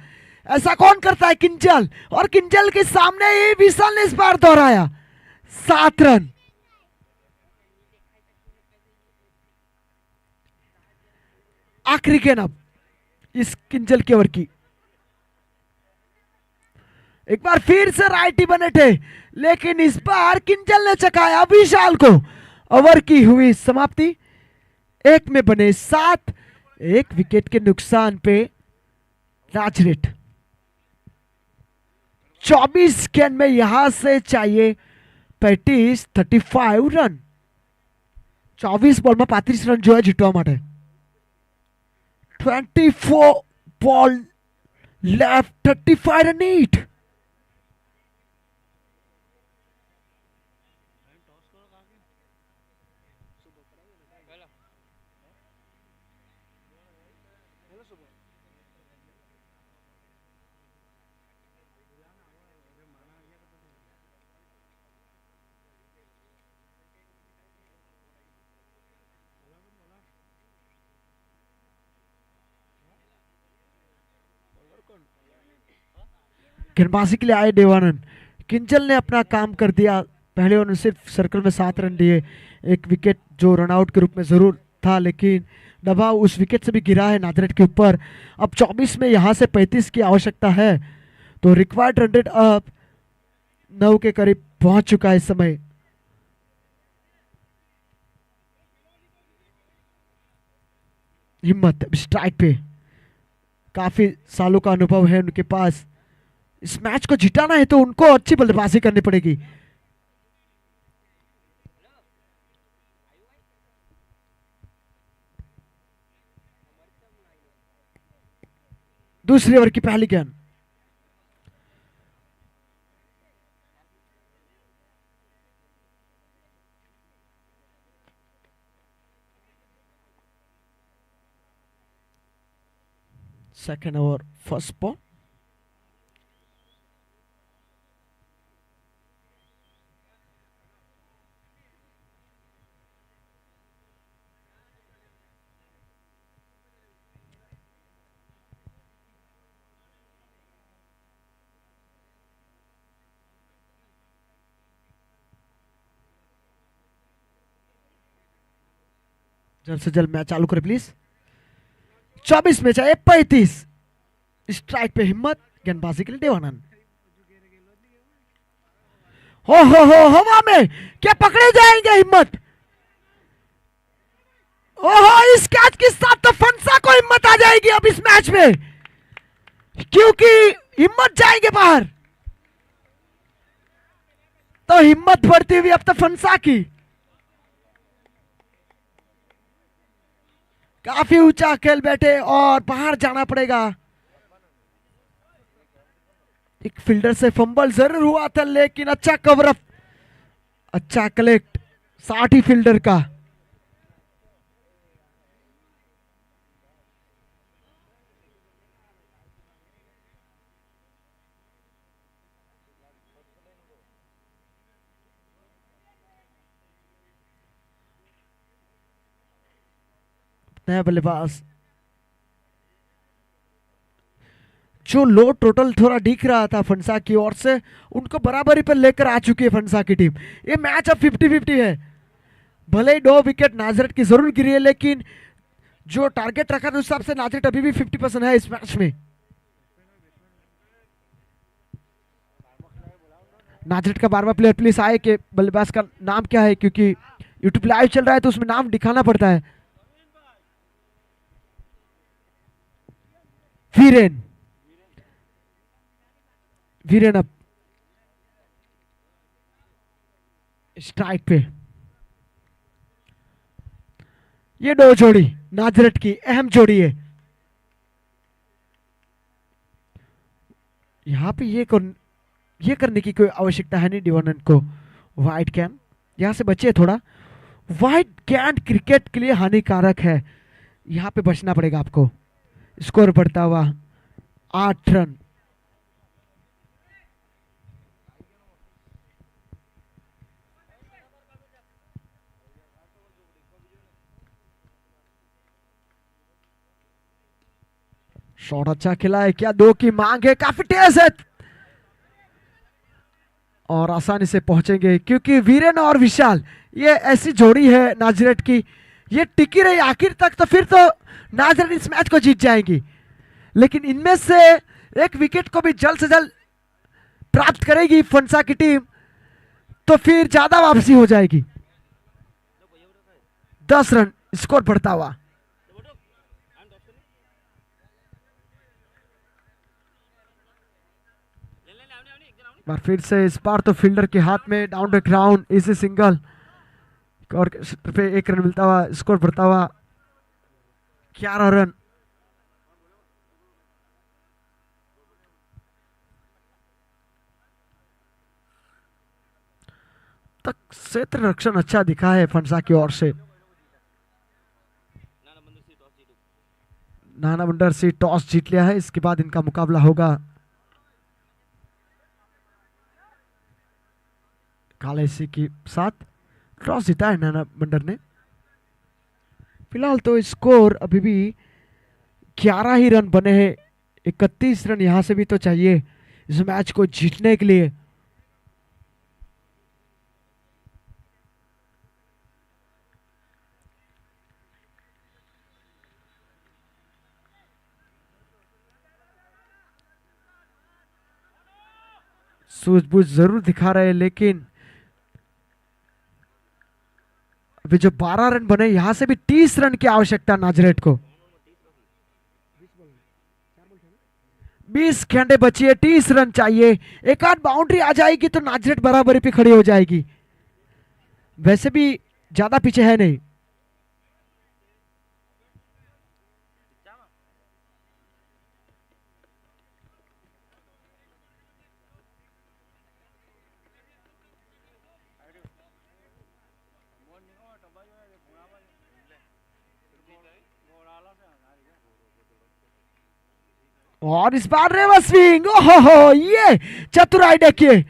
ऐसा कौन करता है, किंजल, और किंजल के सामने ही विशाल ने इस बार दोहराया। 7 रन। आखिरी गेंद अब इस किंजल के ओवर की। एक बार फिर से राइटी बने थे, लेकिन इस बार किंजल ने चकाया विशाल को। ओवर की हुई समाप्ति, 1 में बने 7, 1 विकेट के नुकसान पे नाजरेट। 24 गेंद में यहां से चाहिए 35 रन। 24 बॉल में 35 रन जो है जीतवा माटे। 24 बॉल लेफ्ट, 35 रन नीट। गेंदबाजी के लिए आए देवानंद। किंजल ने अपना काम कर दिया, पहले उन्होंने सिर्फ सर्कल में 7 रन दिए, 1 विकेट जो रनआउट के रूप में जरूर था, लेकिन दबाव उस विकेट से भी गिरा है नाजरेट के ऊपर। अब 24 में यहां से 35 की आवश्यकता है, तो रिक्वायर्ड रन रेट अब 9 के करीब पहुंच चुका है इस समय। हिम्मत स्ट्राइक पे, काफी सालों का अनुभव है उनके पास। इस मैच को जिताना है तो उनको अच्छी बल्लेबाजी करनी पड़ेगी। दूसरी ओवर की पहली गेंद, सेकेंड ओवर फर्स्ट बॉल। जल्द से जल्द मैच चालू करें प्लीज। 24 में चाहे 35। स्ट्राइक पे हिम्मत, गेंदबाजी के लिए देवानंद। हो हवा में क्या पकड़े जाएंगे हिम्मत। ओहो, इस कैच के साथ तो फंसा को हिम्मत आ जाएगी अब इस मैच में, क्योंकि हिम्मत जाएंगे बाहर। तो हिम्मत बढ़ती हुई अब तो फंसा की। काफी ऊंचा खेल बैठे और बाहर जाना पड़ेगा। एक फील्डर से फंबल जरूर हुआ था, लेकिन अच्छा कवर अप, अच्छा कलेक्ट साथ ही फील्डर का। नया बल्लेबाज जो लो टोटल थोड़ा दिख रहा था फंसा की ओर से, उनको बराबरी पर लेकर आ चुकी है फंसा की टीम। ये मैच अब 50-50 है। भले ही 2 विकेट नाजरत की जरूर गिरी है, लेकिन जो टारगेट रखा था उस हिसाब से नाजरत अभी भी 50% है इस मैच में। नाजरत का 12वां प्लेयर प्लीज आए कि बल्लेबाज का नाम क्या है, क्योंकि यूट्यूब लाइव चल रहा है तो उसमें नाम दिखाना पड़ता है। वीरेन, वीरेन अब स्ट्राइक पे। ये 2 जोड़ी नाजरत की अहम जोड़ी है। यहां पे ये करने की कोई आवश्यकता है नहीं डिवानन को। वाइड कैन यहां से बचे थोड़ा। वाइड कैन क्रिकेट के लिए हानिकारक है, यहां पे बचना पड़ेगा आपको। स्कोर बढ़ता हुआ 8 रन। शॉट अच्छा खिला है, क्या 2 की मांग है, काफी तेज है और आसानी से पहुंचेंगे, क्योंकि वीरेन और विशाल ये ऐसी जोड़ी है नाजरत की, ये टिकी रही आखिर तक तो फिर तो नाजरत इस मैच को जीत जाएंगी। लेकिन इनमें से एक विकेट को भी जल्द से जल्द प्राप्त करेगी फंसा की टीम तो फिर ज्यादा वापसी हो जाएगी। 10 रन स्कोर बढ़ता हुआ। बार फिर से इस बार तो फील्डर के हाथ में down the ground easy single और पे 1 रन मिलता हुआ, स्कोर बढ़ता हुआ 11 रन। तक क्षेत्र रक्षण अच्छा दिखा है फंसा की ओर से। नाना बंदर से टॉस जीत लिया है, इसके बाद इनका मुकाबला होगा कालेसी के साथ। टॉस जीता है नाना बंदर ने। फिलहाल तो स्कोर अभी भी 11 ही रन बने हैं। 31 रन यहां से भी तो चाहिए इस मैच को जीतने के लिए। सूझबूझ जरूर दिखा रहे हैं, लेकिन अभी जो 12 रन बने, यहां से भी 30 रन की आवश्यकता नाजरेट को। 20 गेंदें बची है, 30 रन चाहिए। एक आध बाउंड्री आ जाएगी तो नाजरेट बराबरी पे खड़ी हो जाएगी। वैसे भी ज्यादा पीछे है नहीं। और इस बार रिवर्स स्विंग, ओहो ये चतुर आइडिया किए।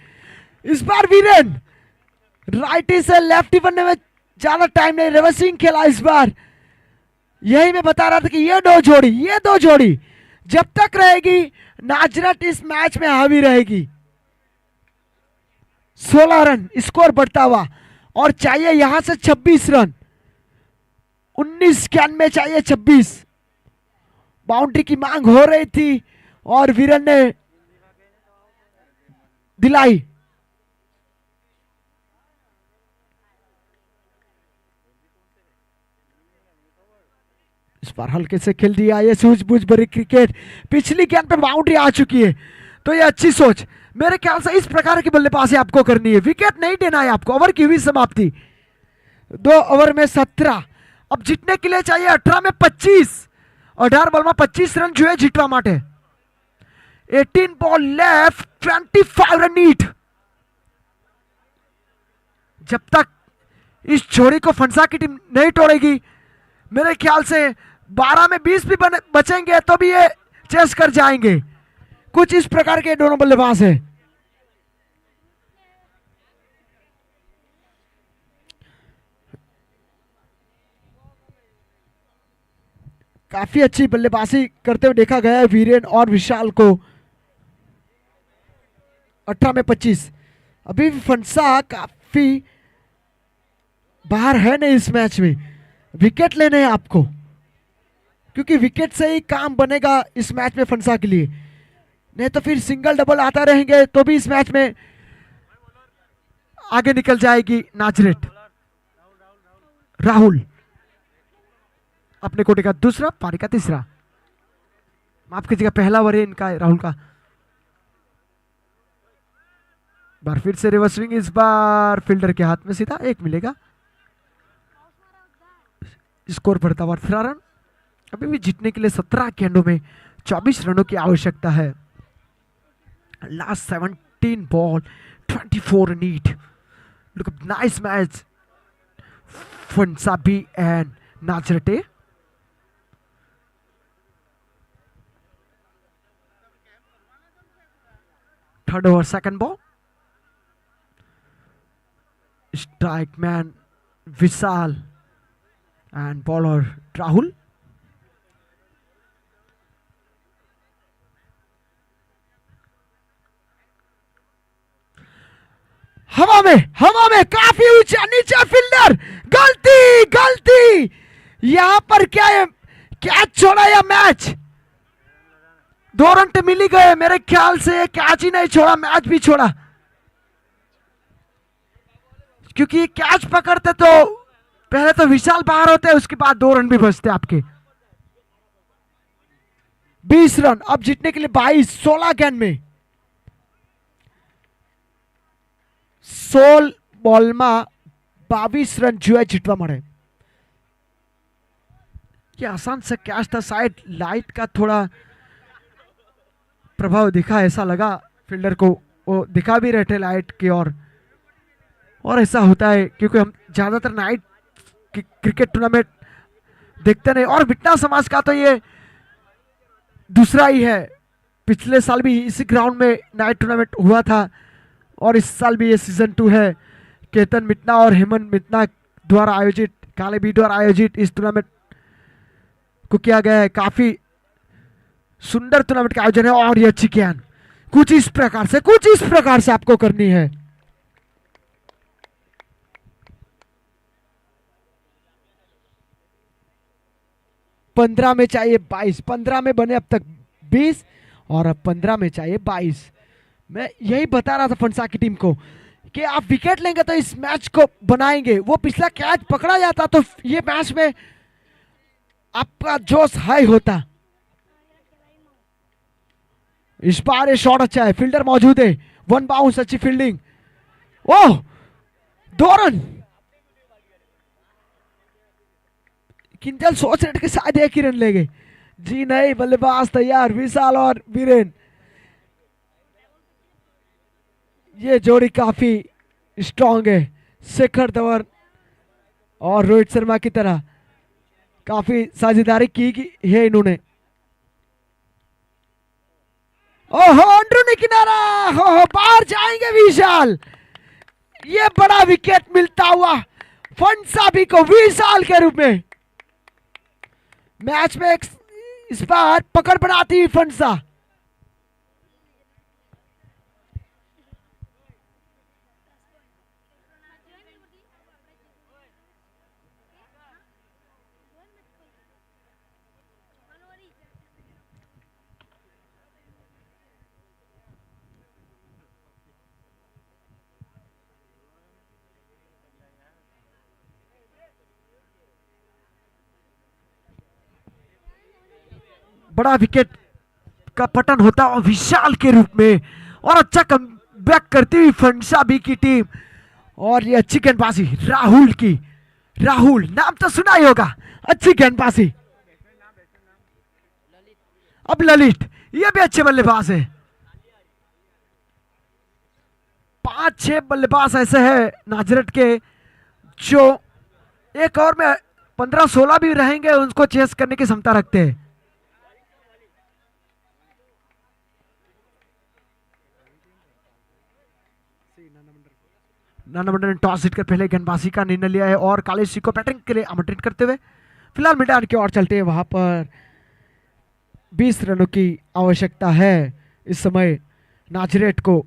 इस बार वीरेन राइटी से लेफ्टी बनने में ज्यादा टाइम नहीं, रिवर्स स्विंग खेला इस बार। यही मैं बता रहा था कि ये दो जोड़ी जब तक रहेगी नाजरत इस मैच में हावी रहेगी। 16 रन स्कोर बढ़ता हुआ और चाहिए यहां से 26 रन। 19 कैन में चाहिए 26। बाउंड्री की मांग हो रही थी और वीरन ने दिलाई। इस बार हल्के से खेल दिया ये सूझबूझ भरी क्रिकेट। पिछली गेंद पे बाउंड्री आ चुकी है तो ये अच्छी सोच मेरे ख्याल से इस प्रकार की बल्लेबाजी आपको करनी है। विकेट नहीं देना है आपको। ओवर की हुई समाप्ति 2 ओवर में 17। अब जीतने के लिए चाहिए 18 में 25। 18 बॉल में 25 रन जो है जीतवा माटे। 18 बॉल लेफ्ट, 25 रन नीट। जब तक इस जोड़ी को फंसा की टीम नहीं तोड़ेगी मेरे ख्याल से 12 में 20 भी बचेंगे तो भी ये चेस कर जाएंगे। कुछ इस प्रकार के दोनों बल्लेबाज हैं। काफी अच्छी बल्लेबाजी करते हुए देखा गया है वीरेन और विशाल को। 18 में 25। अभी फंसा काफी बाहर है नहीं इस मैच में। विकेट लेने हैं आपको क्योंकि विकेट से ही काम बनेगा इस मैच में फंसा के लिए। नहीं तो फिर सिंगल डबल आता रहेंगे तो भी इस मैच में आगे निकल जाएगी नाजरेट। राहुल अपने कोटे का दूसरा, पारी का तीसरा, माफ कीजिएगा पहला ओवर है इनका राहुल का। बार फिर से रिवर्स स्विंग, इस बार फील्डर के हाथ में सीधा 1 मिलेगा। स्कोर बढ़ता हुआ 18 रन। अभी भी जीतने के लिए 17 गेंदों में 24 रनों की आवश्यकता है। Last 17 ball 24 run need. Look up nice match फंसाबी एंड नाजरटे। Third over second ball. Strike man Vishal and bowler Rahul. हवा में काफी ऊंचा, नीचे फील्डर, गलती गलती। यहां पर क्या है, कैच छोड़ा या मैच? 2 रन तो मिल ही गए मेरे ख्याल से। कैच ही नहीं छोड़ा, मैच भी छोड़ा क्योंकि कैच पकड़ते तो पहले तो विशाल बाहर होते, उसके बाद 2 रन भी बचते आपके। 20 रन अब जीतने के लिए 22। 16 गेंद में 16 बॉल में 22 रन जो है जीतवा मरे। ये आसान सा कैच था, शायद लाइट का थोड़ा प्रभाव दिखा, ऐसा लगा फील्डर को। वो दिखा भी रहे थे लाइट की और ऐसा होता है क्योंकि हम ज्यादातर नाइट क्रिकेट टूर्नामेंट देखते नहीं। और बिटना समाज का तो ये दूसरा ही है। पिछले साल भी इसी ग्राउंड में नाइट टूर्नामेंट हुआ था और इस साल भी ये सीजन 2 है। केतन मिटना और हेमंत मिटना द्वारा आयोजित, काले बी द्वारा आयोजित इस टूर्नामेंट को किया गया है। काफी सुंदर टूर्नामेंट का आयोजन है और ये अच्छी गेंद कुछ इस प्रकार से आपको करनी है। 15 में चाहिए 22। 15 में बने अब तक 20 और अब 15 में चाहिए 22। मैं यही बता रहा था फंसा की टीम को कि आप विकेट लेंगे तो इस मैच को बनाएंगे। वो पिछला कैच पकड़ा जाता तो ये मैच में आपका जोश हाई होता। इस बार ये शॉट अच्छा है, फील्डर मौजूद है, 1 बाउंस, अच्छी फील्डिंग। ओह 2 रन। किंजल सोच रहे थे कि शायद 1 ही रन लेंगे। जी नहीं, बल्लेबाज तैयार विशाल और वीरेन। ये जोड़ी काफी स्ट्रांग है। शेखर धवन और रोहित शर्मा की तरह काफी साझेदारी की है इन्होंने। ओहो अंदरूनी किनारा, हो बाहर जाएंगे विशाल। ये बड़ा विकेट मिलता हुआ फंसाबी को विशाल के रूप में। मैच में इस बार पकड़ बनाती हुई फंसा। बड़ा विकेट का पतन होता है विशाल के रूप में, और अच्छा कम बैक करती हुई फंसाबी की टीम। और ये अच्छी गेंदबाजी राहुल की, राहुल नाम तो सुना ही होगा, अच्छी गेंदबाजी। अब ललित, ये भी अच्छे बल्लेबाज है। 5-6 बल्लेबाज ऐसे हैं नाजरत के जो एक ओवर में 15-16 भी रहेंगे, उनको चेस करने की क्षमता रखते हैं। नाना मंडल ने टॉस जीतकर पहले गेंदबाजी का निर्णय लिया है और काले सिंह को बैटिंग के लिए आमंत्रित करते हुए फिलहाल मैदान की ओर चलते हैं। वहां पर 20 रनों की आवश्यकता है इस समय नाजरेट को।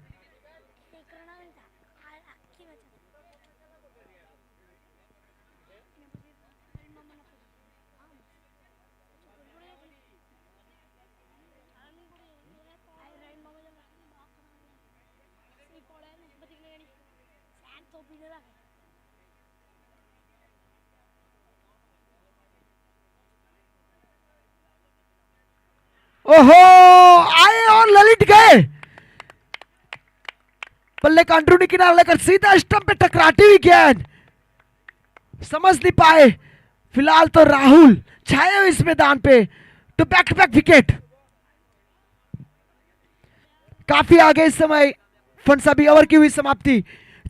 ओहो आए और ललित गए, बल्ले का अंदरूनी किनारा लेकर सीधा स्टंप पे टकराती हुई गेंद, समझ नहीं पाए। फिलहाल तो राहुल छाए हुए इस मैदान पे, तो बैक टू बैक विकेट। काफी आगे इस समय फंसाबी। ओवर की हुई समाप्ति,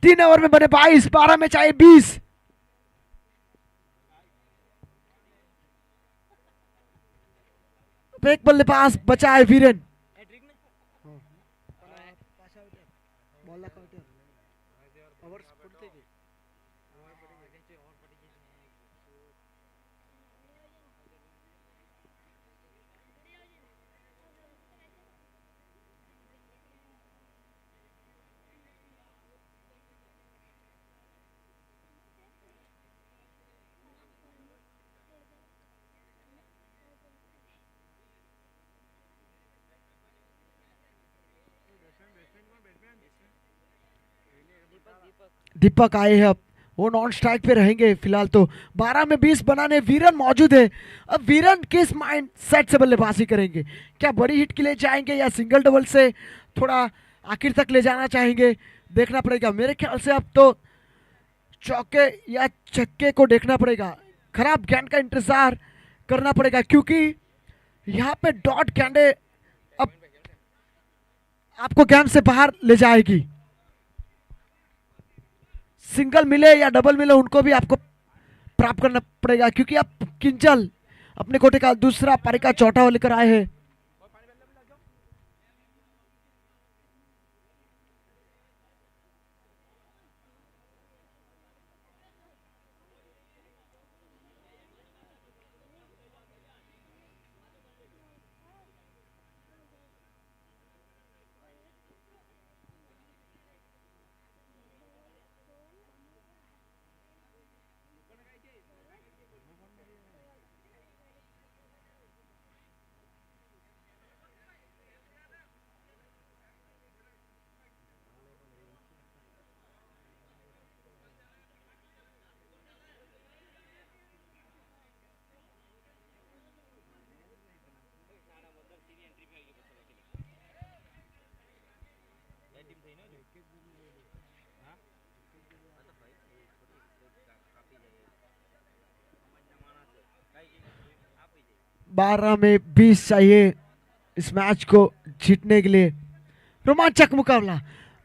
3 ओवर में बने 22, 12 में चाहे 20। एक बल्लेबाज बचा है वीरेन। दीपक आए हैं, अब वो नॉन स्ट्राइक पे रहेंगे। फिलहाल तो 12 में 20 बनाने वीरन मौजूद है। अब वीरन किस माइंड सेट से बल्लेबाजी करेंगे, क्या बड़ी हिट के लिए जाएंगे या सिंगल डबल से थोड़ा आखिर तक ले जाना चाहेंगे, देखना पड़ेगा। मेरे ख्याल से अब तो चौके या छक्के को देखना पड़ेगा, खराब गेंद का इंतजार करना पड़ेगा, क्योंकि यहाँ पे डॉट गेंदे अब आपको गेम से बाहर ले जाएगी। सिंगल मिले या डबल मिले उनको भी आपको प्राप्त करना पड़ेगा, क्योंकि आप किंजल अपने कोटे का दूसरा पारी का चौथा लेकर आए हैं। बारह में 20 चाहिए इस मैच को जीतने के लिए। रोमांचक मुकाबला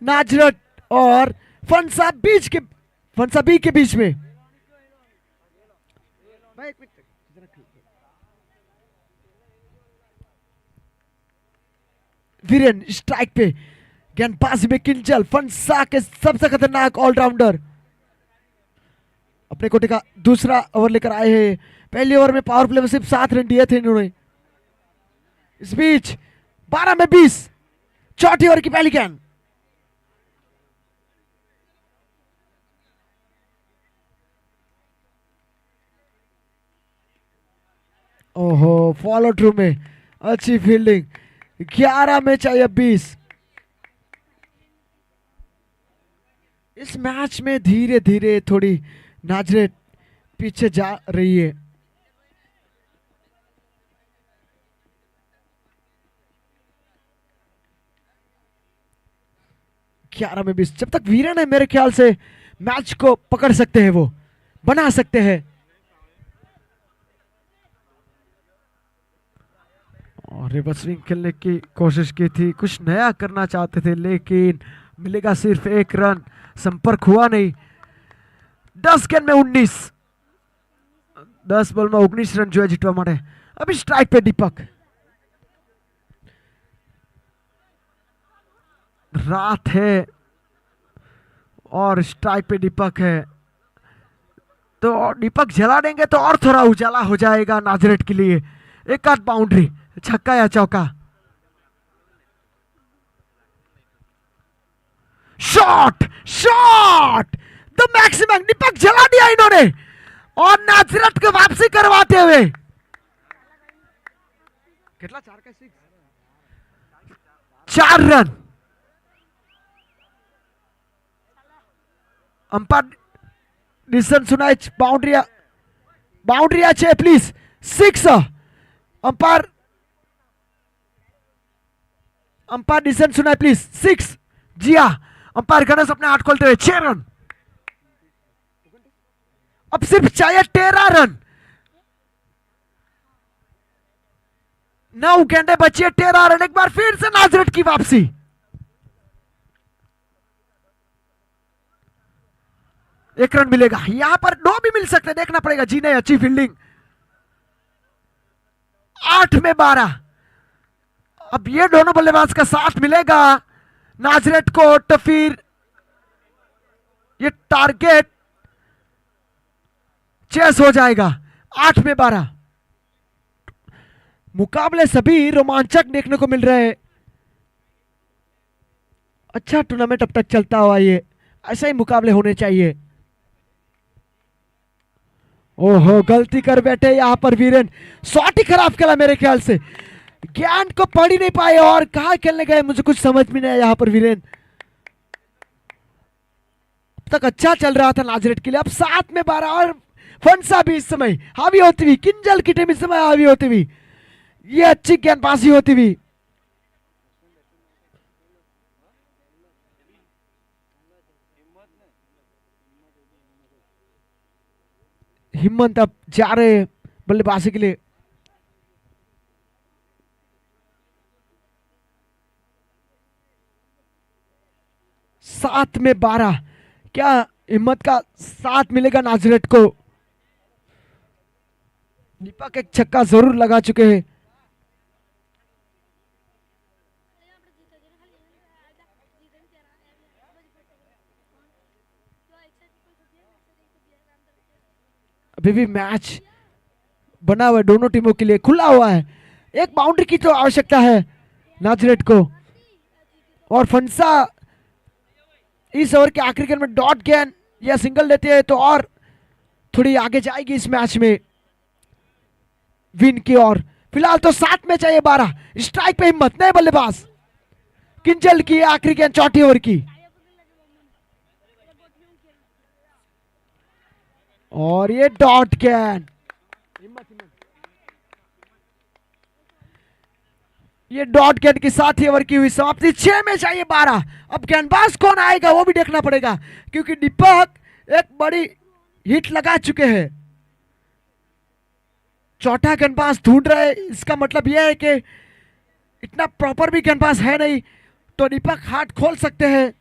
नाजरत और फंसाबी के बीच में। वीरेन स्ट्राइक पे, गेंदबाजी में किंजल, फंसा के सबसे खतरनाक ऑलराउंडर अपने कोटे का दूसरा ओवर लेकर आए हैं। पहले ओवर में पावर प्ले में सिर्फ 7 रन दिए थे इन्होंने। इस बीच 12 में 20, चौथी ओवर की पहली गेंद। ओहो, फॉलो थ्रू में अच्छी फील्डिंग। 11 में चाहिए 20। इस मैच में धीरे धीरे थोड़ी नाजरेथ पीछे जा रही है। ग्यारह में 20, जब तक वीरेन है मेरे ख्याल से मैच को पकड़ सकते हैं, वो बना सकते हैं। और रिवर्स स्विंग खेलने की कोशिश की थी, कुछ नया करना चाहते थे, लेकिन मिलेगा सिर्फ 1 रन, संपर्क हुआ नहीं। 10 गेंद में 19, 10 बॉल में 19 रन जो है जीतवा माटे। अभी स्ट्राइक पे दीपक। रात है और स्ट्राइक पे दीपक है, तो दीपक जला देंगे तो और थोड़ा उजाला हो जाएगा नाजरेथ के लिए। एक आध बाउंड्री, छक्का या चौका। शॉट, शॉट द मैक्सिमम, दीपक जला दिया इन्होंने और नाजरेथ को वापसी करवाते हुए। कितना 4 का 6, 4 रन। अंपायर डिसीजन सुनाए, बाउंड्री, बाउंड्री अच्छे प्लीज, 6। अंपायर डिसीजन सुनाए प्लीज, 6। जी हाँ, अंपायर गणेश अपने हाथ खोलते हुए 6 रन। अब सिर्फ चाहिए 13 रन। 9 गेंदे बची है, 13 रन। एक बार फिर से नाजरेथ की वापसी। एक रन मिलेगा, यहां पर 2 भी मिल सकते, देखना पड़ेगा। जी नहीं, अच्छी फील्डिंग। 8 में 12। अब ये दोनों बल्लेबाज का साथ मिलेगा नाजरेथ को, तो फिर ये टारगेट चेस हो जाएगा। 8 में 12, मुकाबले सभी रोमांचक देखने को मिल रहे हैं। अच्छा टूर्नामेंट अब तक चलता हुआ, ये ऐसे ही मुकाबले होने चाहिए। ओहो, गलती कर बैठे यहां पर वीरेन। शॉट ही खराब खेला मेरे ख्याल से, गेंद को पढ़ ही नहीं पाए और कहा खेलने गए, मुझे कुछ समझ में नहीं आया यहां पर वीरेन। अब तक अच्छा चल रहा था नाजरेथ के लिए, अब 7 में 12 और फंसा भी इस समय हावी होती हुई, किंजल की टीम इस समय हावी होती हुई, ये अच्छी गेंदबाजी होती हुई। हिम्मत अब जा रहे हैं बल्लेबाजी के लिए। सात में 12, क्या हिम्मत का साथ मिलेगा नाजरेथ को? दीपक एक छक्का जरूर लगा चुके हैं। अभी भी मैच बना हुआ है, दोनों टीमों के लिए खुला हुआ है। एक बाउंड्री की तो आवश्यकता है नाजरेथ को, और फंसा इस ओवर के आखिरी गेंद में डॉट गेंद या सिंगल लेते हैं तो और थोड़ी आगे जाएगी इस मैच में विन की ओर। फिलहाल तो 7 में चाहिए 12, स्ट्राइक पे हिम्मत नहीं बल्लेबाज। किंजल की आखिरी गेंद चौथी ओवर की, और ये डॉट गेंद। ये डॉट गेंद के साथ ही ओवर की हुई समाप्ति। 6 में चाहिए 12। अब गेंदबाज कौन आएगा वो भी देखना पड़ेगा, क्योंकि दीपक एक बड़ी हिट लगा चुके हैं। चौथा गेंदबाज ढूंढ रहे, इसका मतलब यह है कि इतना प्रॉपर भी गेंदबाज है नहीं, तो दीपक हाथ खोल सकते हैं।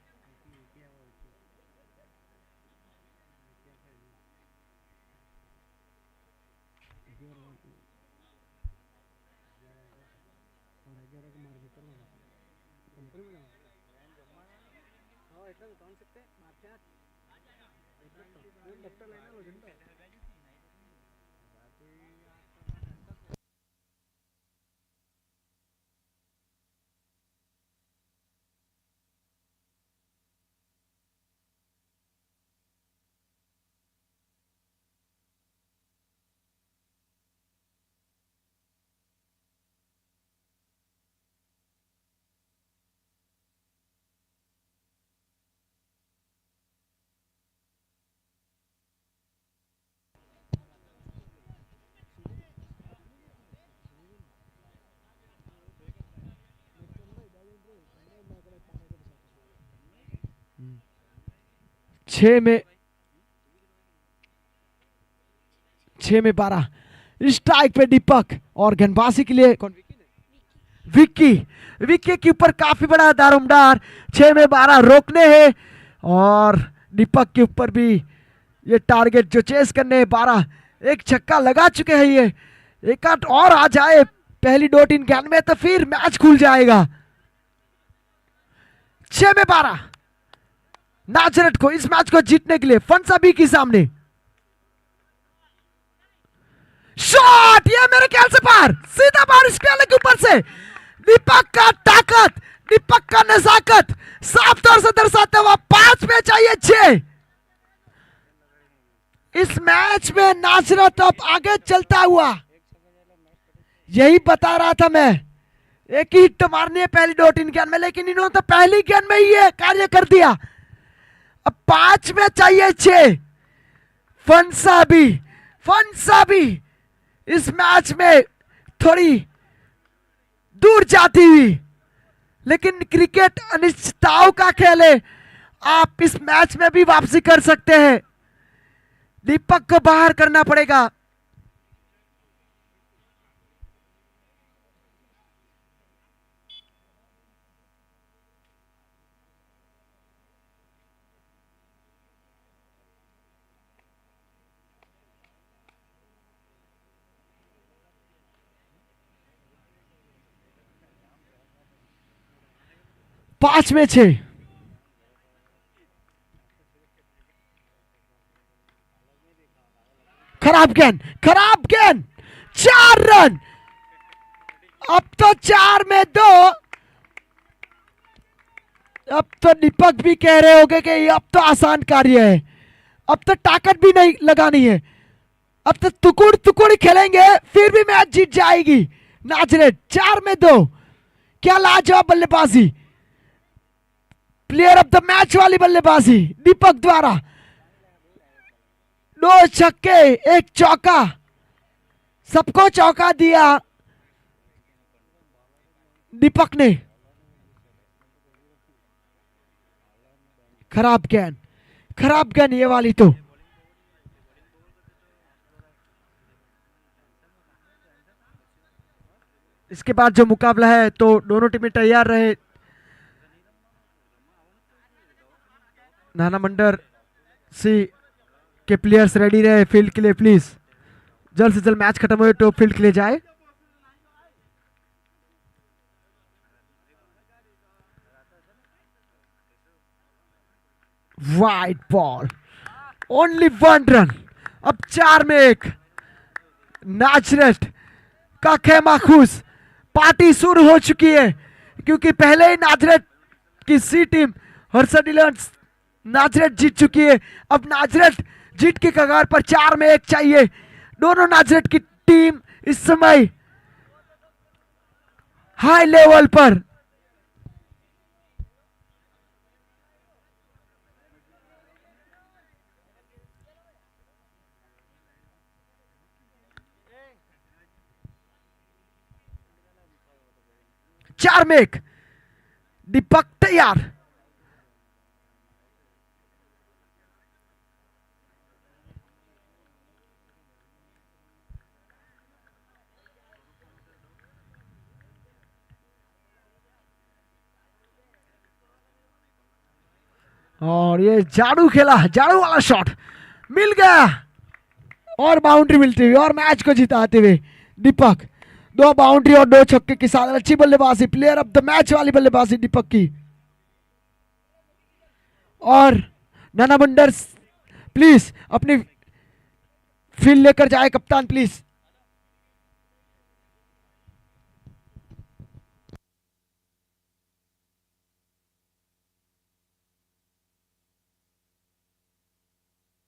छह में 12 स्ट्राइक पे दीपक और गेंदबाजी के लिए कौन? विक्की। विक्की के ऊपर काफी बड़ा दारोमदार 6 में 12 रोकने हैं और दीपक के ऊपर भी ये टारगेट जो चेस करने 12 एक छक्का लगा चुके हैं। ये एक आठ और आ जाए पहली डॉट इन गेंद में तो फिर मैच खुल जाएगा। 6 में 12 नाजरत को इस मैच को जीतने के लिए फंसाबी के सामने शॉट, ये मेरे ख्याल से पार, सीधा पार इस के ऊपर से। दीपक का ताकत, दीपक का नजाकत साफ तौर से दर्शाता हुआ 5 में चाहिए 6। इस मैच में नाजरत अब आगे चलता हुआ, यही बता रहा था मैं, एक ही हिट मारनी है पहली डॉट इन गेंद में, लेकिन इन्होंने तो पहली गेंद में ही ये कार्य कर दिया। अब 5 में चाहिए 6। फंसाबी इस मैच में थोड़ी दूर जाती हुई, लेकिन क्रिकेट अनिश्चितताओं का खेल है। आप इस मैच में भी वापसी कर सकते हैं। दीपक को बाहर करना पड़ेगा। पांच में 6। खराब गेंद 4 रन। अब तो 4 में 2। अब तो दीपक भी कह रहे होंगे कि अब तो आसान कार्य है, अब तो ताकत भी नहीं लगानी है, अब तो टुकुड़ खेलेंगे फिर भी मैच जीत जाएगी नाजरेथ। 4 में 2, क्या लाजवाब बल्लेबाजी, प्लेयर ऑफ द मैच वाली बल्लेबाजी दीपक द्वारा। 2 छक्के 1 चौका, सबको चौका दिया दीपक ने। खराब गेंद ये वाली तो। इसके बाद जो मुकाबला है तो दोनों टीमें तैयार रहे। नाना मंडर सी के प्लेयर्स रेडी रहे फील्ड के लिए। प्लीज जल्द से जल्द मैच खत्म हो तो फील्ड के लिए जाए। Wide ball, only 1 run. अब 4 में 1। नाजरेथ का खेमा खुश, पार्टी शुरू हो चुकी है क्योंकि पहले ही नाजरेथ की सी टीम हर्षद इलेवंस नाजरेथ जीत चुकी है। अब नाजरेथ जीत के कगार पर 4 में 1 चाहिए। दोनों नाजरेथ की टीम इस समय हाई लेवल पर। चार में 1, दीपक तैयार। और ये झाड़ू खेला, झाड़ू वाला शॉट मिल गया और बाउंड्री मिलती हुई और मैच को जिताते हुए दीपक 2 बाउंड्री और 2 छक्के के साथ अच्छी बल्लेबाजी, प्लेयर ऑफ द मैच वाली बल्लेबाजी दीपक की। और नाना बंडर्स प्लीज अपनी फील्ड लेकर जाए कप्तान प्लीज।